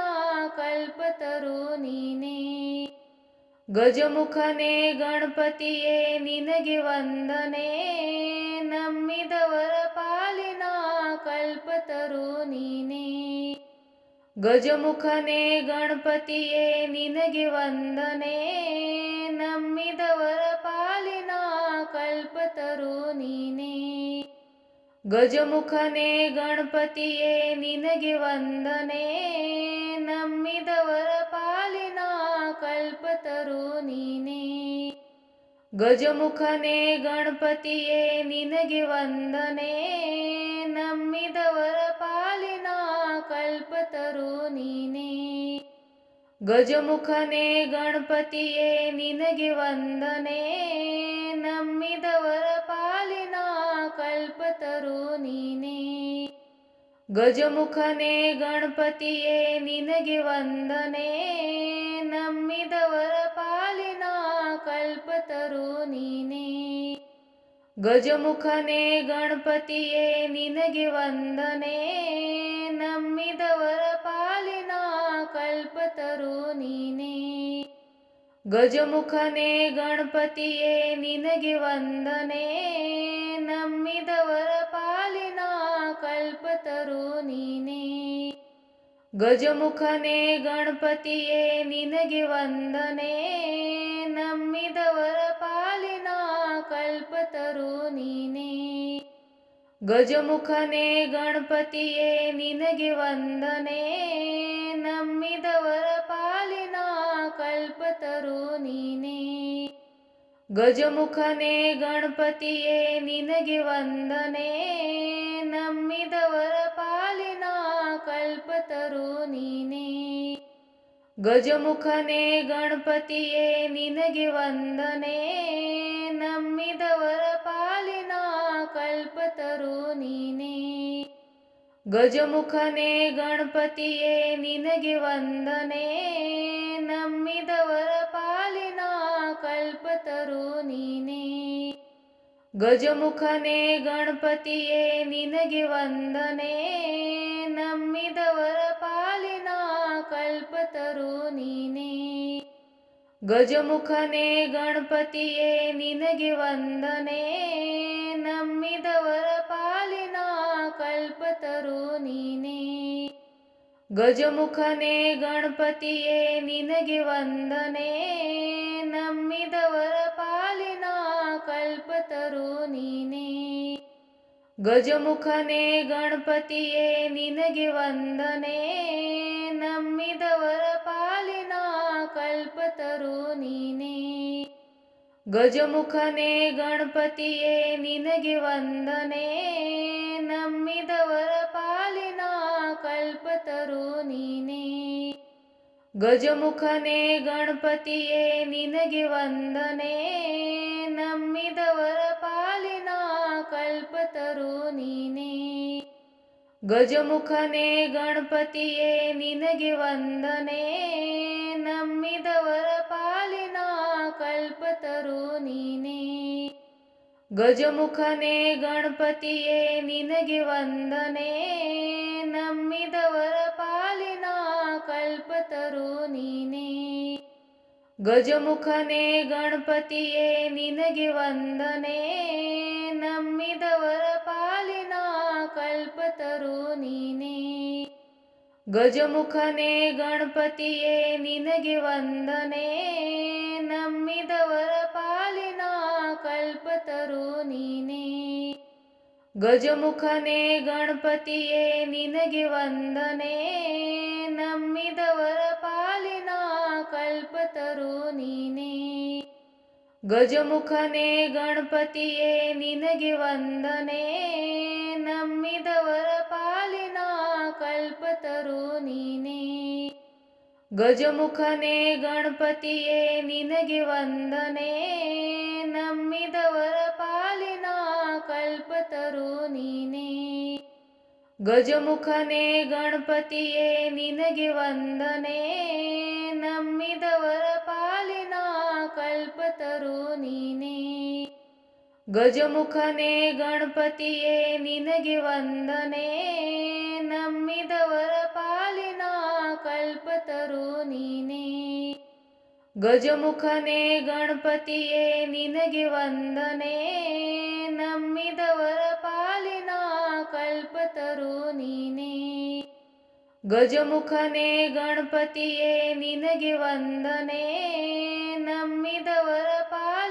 ಕಲ್ಪತರು ನೀನೇ. ಗಜಮುಖನೇ ಗಣಪತಿಯೇ ನಿನಗೆ ವಂದನೆ, ನಂಬಿದವರ ಪಾಲಿನ ಕಲ್ಪತರು ನೀನೇ. ಗಜಮುಖನೇ ಗಣಪತಿಯೇ ನಿನಗೆ ವಂದನೆ, ನಂಬಿದವರ ಪಾಲಿನ ಕಲ್ಪತರು ನೀನೇ. ಗಜಮುಖನೇ ಗಣಪತಿಯೇ ನಿನಗೆ ವಂದನೆ, ನಂಬಿದವರ ಪಾಲಿನ ಕಲ್ಪತರು ನೀನೇ. ಗಜಮುಖನೇ ಗಣಪತಿಯೇ ನಿನಗೆ ವಂದನೆ, ನಂಬಿದವರ ಪಾಲಿನ ಕಲ್ಪತರು ನೀನೇ. ಗಜಮುಖನೇ ಗಣಪತಿಯೇ ನಿನಗೆ ವಂದನೆ, ನಂಬಿದವರ ಪಾಲಿನ ಕಲ್ಪತರು ನೀನೇ. ಗಜಮುಖನೇ ಗಣಪತಿಯೇ ನಿನಗೆ ವಂದನೆ, ನಂಬಿದವರ ಪಾಲಿನ ಕಲ್ಪತರು ನೀನೇ. ಗಜಮುಖನೇ ಗಣಪತಿಯೇ ನಿನಗೆ ವಂದನೆ, ನಂಬಿದವರ ಪಾಲಿನ ಕಲ್ಪತರು ನೀನೇ. ಗಜಮುಖನೇ ಗಣಪತಿಯೇ ನಿನಗೆ ವಂದನೆ, ನಂಬಿದವರ ಪಾಲಿನ ಕಲ್ಪತರು ನೀನೇ. ಗಜಮುಖನೇ ಗಣಪತಿಯೇ ನಿನಗೆ ವಂದನೆ, ನಂಬಿದವರ ಪಾಲಿನ ಕಲ್ಪತರು ನೀನೇ. ಗಜಮುಖನೇ ಗಣಪತಿಯೇ ನಿನಗೆ ವಂದನೆ, ನಂಬಿದವರ ಪಾಲಿನ ಕಲ್ಪತರು ನೀನೇ. ಗಜಮುಖನೇ ಗಣಪತಿಯೇ ನಿನಗೆ ವಂದನೆ, ನಂಬಿದವರ ಪಾಲಿನ ಕಲ್ಪತರು ನೀನೇ. ಗಜಮುಖನೇ ಗಣಪತಿಯೇ ನಿನಗೆ ವಂದನೆ, ನಂಬಿದವರ ಪಾಲಿನ ಕಲ್ಪತರು ನೀನೇ. ಗಜಮುಖನೇ ಗಣಪತಿಯೇ ನಿನಗೆ ವಂದನೆ, ನಂಬಿದವರ ಪಾಲಿನ ಕಲ್ಪತರು ನೀನೇ. ಗಜಮುಖನೇ ಗಣಪತಿಯೇ ನಿನಗೆ ವಂದನೆ, ನಂಬಿದವರ ಪಾಲಿನ ಕಲ್ಪತರು ನೀನೇ. ಗಜಮುಖನೇ ಗಣಪತಿಯೇ ನಿನಗೆ ವಂದನೆ, ನಂಬಿದವರ ಪಾಲಿನ ಕಲ್ಪತರು ನೀನೇ. ಗಜಮುಖನೇ ಗಣಪತಿಯೇ ನಿನಗೆ ವಂದನೆ, ನಂಬಿದವರ ಪಾಲಿನ ಕಲ್ಪತರು ನೀನೇ. ಗಜಮುಖನೇ ಗಣಪತಿಯೇ ನಿನಗೆ ವಂದನೆ, ನಂಬಿದವರ ಪಾಲಿನ ಕಲ್ಪತರು ನೀನೇ. ಗಜಮುಖನೇ ಗಣಪತಿಯೇ ನಿನಗೆ ವಂದನೆ, ನಂಬಿದವರ ಪಾಲಿನ ಕಲ್ಪತರು ನೀನೇ. ಗಜಮುಖನೇ ಗಣಪತಿಯೇ ನಿನಗೆ ವಂದನೆ, ನಂಬಿದವರ ಪಾಲಿನ ಕಲ್ಪತರು ನೀನೇ. ಗಜಮುಖನೇ ಗಣಪತಿಯೇ ನಿನಗೆ ವಂದನೆ, ನಂಬಿದವರ ಪಾಲಿನ ಕಲ್ಪತರು ನೀನೇ. ಗಜಮುಖನೇ ಗಣಪತಿಯೇ ನಿನಗೆ ವಂದನೆ, ನಂಬಿದವರ ಪಾಲಿನ ಕಲ್ಪತರು ನೀನೇ. ಗಜಮುಖನೇ ಗಣಪತಿಯೇ ನಿನಗೆ ವಂದನೆ, ನಂಬಿದವರ ಪಾಲಿನ ಕಲ್ಪತರು ನೀನೇ. ಗಜಮುಖನೇ ಗಣಪತಿಯೇ ನಿನಗೆ ವಂದನೆ, ನಂಬಿದವರ ಪಾಲಿನ ಕಲ್ಪತರು ನೀನೇ. ಗಜಮುಖನೇ ಗಣಪತಿಯೇ ನಿನಗೆ ವಂದನೆ, ನಂಬಿದವರ ಪಾಲಿನ ಕಲ್ಪತರು ನೀನೇ. ಗಜಮುಖನೇ ಗಣಪತಿಯೇ ನಿನಗೆ ವಂದನೆ, ನಂಬಿದವರ ಪಾಲಿನ ಕಲ್ಪತರು ನೀನೇ. ಗಜಮುಖನೇ ಗಣಪತಿಯೇ ನಿನಗೆ ವಂದನೆ, ನಂಬಿದವರ ಪಾಲಿನ ಕಲ್ಪತರು ನೀನೇ. ಗಜಮುಖನೇ ಗಣಪತಿಯೇ ನಿನಗೆ ವಂದನೆ, ನಂಬಿದವರ ಪಾಲಿನ ಕಲ್ಪತರು ನೀನೇ. ಗಜಮುಖನೇ ಗಣಪತಿಯೇ ನಿನಗೆ ವಂದನೆ, ನಂಬಿದವರ ಪಾಲಿನ ಕಲ್ಪತರು ನೀನೇ. ಗಜಮುಖನೇ ಗಣಪತಿಯೇ ನಿನಗೆ ವಂದನೆ, ನಂಬಿದವರ ಪಾಲಿನ ಕಲ್ಪತರು ನೀನೇ. ಗಜಮುಖನೇ ಗಣಪತಿಯೇ ನಿನಗೆ ವಂದನೆ, ನಂಬಿದವರ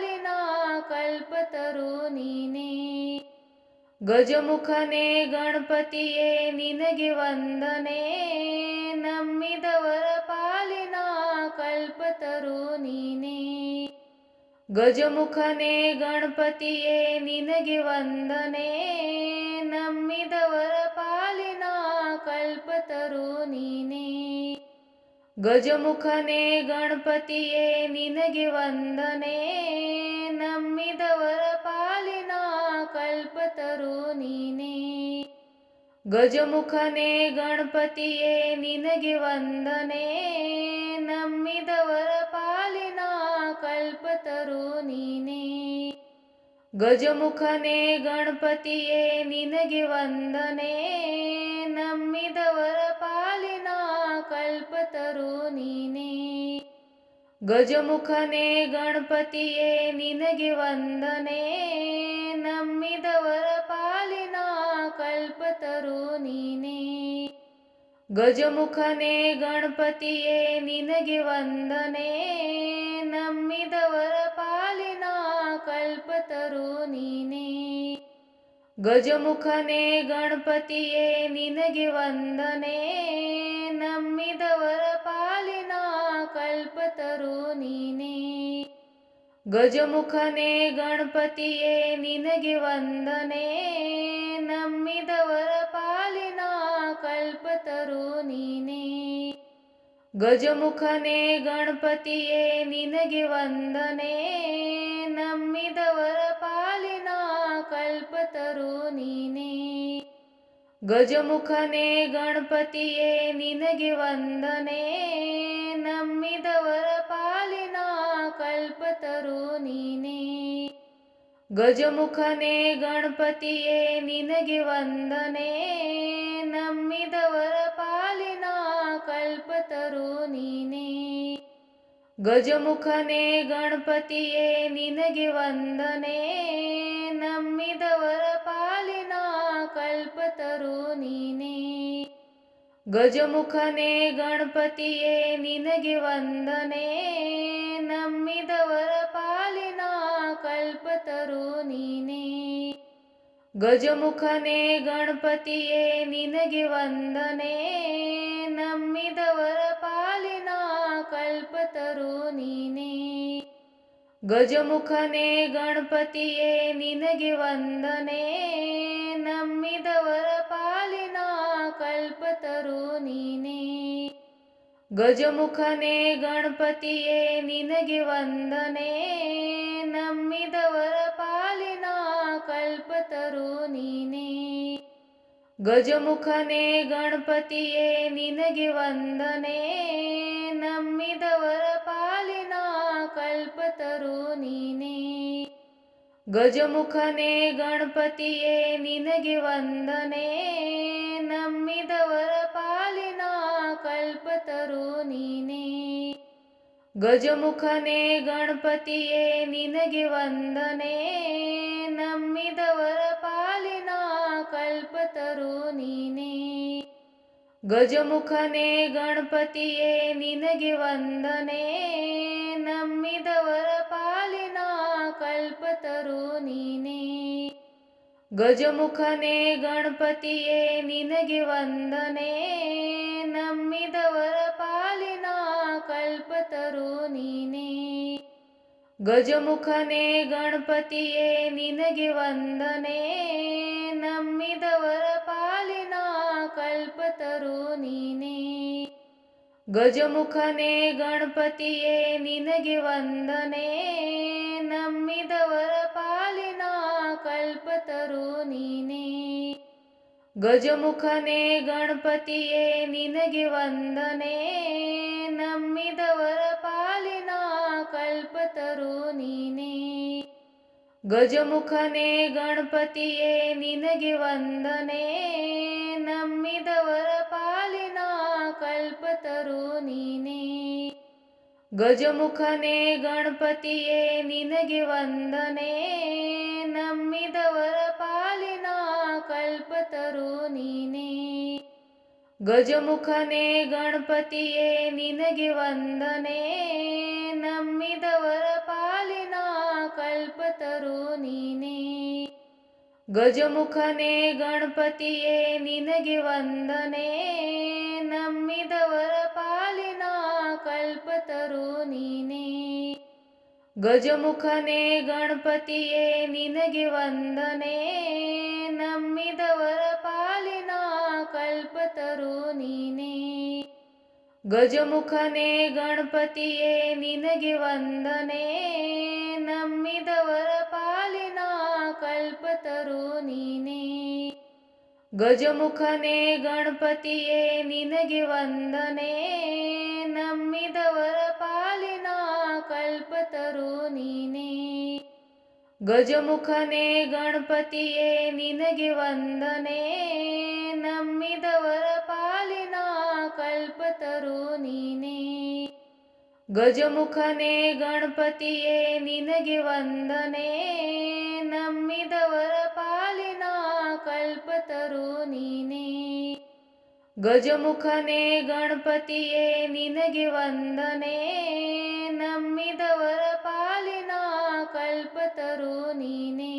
ಪಾಲಿನ ಕಲ್ಪತರು ನೀನೇ. ಗಜಮುಖನೇ ಗಣಪತಿಯೇ ನಿನಗೆ ವಂದನೆ, ನಂಬಿದವರ ಪಾಲಿನ ಕಲ್ಪತರು ನೀನೇ. ಗಜಮುಖನೇ ಗಣಪತಿಯೇ ನಿನಗೆ ವಂದನೆ, ನಂಬಿದವರ ಪಾಲಿನ ಕಲ್ಪತರು ನೀನೇ. ಗಜಮುಖನೇ ಗಣಪತಿಯೇ ನಿನಗೆ ವಂದನೆ, ನಂಬಿದವರ ಪಾಲಿನ ಕಲ್ಪತರು ನೀನೇ. ಗಜಮುಖನೇ ಗಣಪತಿಯೇ ನಿನಗೆ ವಂದನೆ, ನಂಬಿದವರ ಪಾಲಿನ ಕಲ್ಪತರು ನೀನೇ. ಗಜಮುಖನೇ ಗಣಪತಿಯೇ ನಿನಗೆ ವಂದನೆ, ನಂಬಿದವರ ಪಾಲಿನ ಕಲ್ಪತರು ನೀನೇ. ಗಜಮುಖನೇ ಗಣಪತಿಯೇ ನಿನಗೆ ವಂದನೆ, ನಂಬಿದವರ ಪಾಲಿನ ಕಲ್ಪತರು ನೀನೇ. ಗಜಮುಖನೇ ಗಣಪತಿಯೇ ನಿನಗೆ ವಂದನೆ, ನಂಬಿದವರ ಪಾಲಿನ ಕಲ್ಪತರು ನೀನೇ. ಗಜಮುಖನೇ ಗಣಪತಿಯೇ ನಿನಗೆ ವಂದನೆ, ನಂಬಿದವರ ಪಾಲಿನ ಕಲ್ಪತರು ನೀನೇ. ಗಜಮುಖನೇ ಗಣಪತಿಯೇ ನಿನಗೆ ವಂದನೆ, ನಂಬಿದವರ ಪಾಲಿನ ಕಲ್ಪತರು ನೀನೇ. ಗಜಮುಖನೇ ಗಣಪತಿಯೇ ನಿನಗೆ ವಂದನೆ, ನಂಬಿದವರ ಪಾಲಿನ ಕಲ್ಪತರು ನೀನೇ. ಗಜಮುಖನೇ ಗಣಪತಿಯೇ ನಿನಗೆ ವಂದನೆ, ನಂಬಿದವರ ಪಾಲಿನ ಕಲ್ಪತರು ನೀನೇ. ಗಜಮುಖನೇ ಗಣಪತಿಯೇ ನಿನಗೆ ವಂದನೆ, ನಂಬಿದವರ ಪಾಲಿನ ಕಲ್ಪತರು ನೀನೇ. ಗಜಮುಖನೇ ಗಣಪತಿಯೇ ನಿನಗೆ ವಂದನೆ, ನಂಬಿದವರ ಪಾಲಿನ ಕಲ್ಪತರು ನೀನೇ. ಗಜಮುಖನೇ ಗಣಪತಿಯೇ ನಿನಗೆ ವಂದನೆ, ನಂಬಿದವರ ಪಾಲಿನ ಕಲ್ಪತರು ನೀನೇ. ಗಜಮುಖನೇ ಗಣಪತಿಯೇ ನಿನಗೆ ವಂದನೆ, ನಂಬಿದವರ ಪಾಲಿನ ಕಲ್ಪತರು ನೀನೇ. ಗಜಮುಖನೇ ಗಣಪತಿಯೇ ನಿನಗೆ ವಂದನೆ, ನಂಬಿದವರ ಪಾಲಿನ ಕಲ್ಪತರು ನೀನೇ. ಗಜಮುಖನೇ ಗಣಪತಿಯೇ ನಿನಗೆ ವಂದನೆ, ನಂಬಿದವರ ಪಾಲಿನ ಕಲ್ಪತರು ನೀನೇ. ಗಜಮುಖನೇ ಗಣಪತಿಯೇ ನಿನಗೆ ವಂದನೆ, ನಂಬಿದವರ ಪಾಲಿನ ಕಲ್ಪತರು ನೀನೇ. ಗಜಮುಖನೇ ಗಣಪತಿಯೇ ನಿನಗೆ ವಂದನೆ, ನಂಬಿದವರ ಪಾಲಿನ ಕಲ್ಪತರು ನೀನೇ. ಗಜಮುಖನೇ ಗಣಪತಿಯೇ ನಿನಗೆ ವಂದನೆ, ನಂಬಿದವರ ಪಾಲಿನ ಕಲ್ಪತರು ನೀನೇ. ಗಜಮುಖನೇ ಗಣಪತಿಯೇ ನಿನಗೆ ವಂದನೆ, ನಂಬಿದವರ ಪಾಲಿನ ಕಲ್ಪತರು ನೀನೇ. ಗಜಮುಖನೇ ಗಣಪತಿಯೇ ನಿನಗೆ ವಂದನೆ, ನಂಬಿದವರ ಪಾಲಿನ ಕಲ್ಪತರು ನೀನೇ. ಗಜಮುಖನೇ ಗಣಪತಿಯೇ ನಿನಗೆ ವಂದನೆ, ನಂಬಿದವರ ಪಾಲಿನ ಕಲ್ಪತರು ನೀನೇ. ಗಜಮುಖನೇ ಗಣಪತಿಯೇ ನಿನಗೆ ವಂದನೆ, ನಂಬಿದವರ ಪಾಲಿನ ಕಲ್ಪತರು ನೀನೇ. ಗಜಮುಖನೇ ಗಣಪತಿಯೇ ನಿನಗೆ ವಂದನೆ, ನಂಬಿದವರ ಪಾಲಿನ ಕಲ್ಪತರು ನೀನೇ. ಗಜಮುಖನೇ ಗಣಪತಿಯೇ ನಿನಗೆ ವಂದನೆ, ನಂಬಿದವರ ಪಾಲಿನ ಕಲ್ಪತರು ನೀನೇ. ಗಜಮುಖನೇ ಗಣಪತಿಯೇ ನಿನಗೆ ವಂದನೆ, ನಂಬಿದವರ ಪಾಲಿನ ಕಲ್ಪತರು ನೀನೇ. ಗಜಮುಖನೇ ಗಣಪತಿಯೇ ನಿನಗೆ ವಂದನೆ, ನಂಬಿದವರ ಪಾಲಿನ ಕಲ್ಪತರು ನೀನೇ. ಗಜಮುಖನೇ ಗಣಪತಿಯೇ ನಿನಗೆ ವಂದನೆ, ನಂಬಿದವರ ಪಾಲಿನ ಕಲ್ಪತರು ನೀನೇ. ಗಜಮುಖನೇ ಗಣಪತಿಯೇ ನಿನಗೆ ವಂದನೆ, ನಂಬಿದವರ ಪಾಲಿನ ಕಲ್ಪತರು ನೀನೇ. ಗಜಮುಖನೇ ಗಣಪತಿಯೇ ನಿನಗೆ ವಂದನೆ, ನಂಬಿದವರ ಪಾಲಿನ ಕಲ್ಪತರು ನೀನೇ. ಗಜಮುಖನೇ ಗಣಪತಿಯೇ ನಿನಗೆ ವಂದನೆ, ನಂಬಿದವರ ಪಾಲಿನ ಕಲ್ಪತರು ನೀನೇ. ಗಜಮುಖನೇ ಗಣಪತಿಯೇ ನಿನಗೆ ವಂದನೆ, ನಂಬಿದವರ ಪಾಲಿನ ಕಲ್ಪತರು ನೀನೇ. ಗಜಮುಖನೇ ಗಣಪತಿಯೇ ನಿನಗೆ ವಂದನೆ, ನಂಬಿದವರ ಪಾಲಿನ ಕಲ್ಪತರು ನೀನೇ. ಗಜಮುಖನೇ ಗಣಪತಿಯೇ ನಿನಗೆ ವಂದನೆ, ನಂಬಿದವರ ಪಾಲಿನ ಕಲ್ಪತರು ನೀನೇ.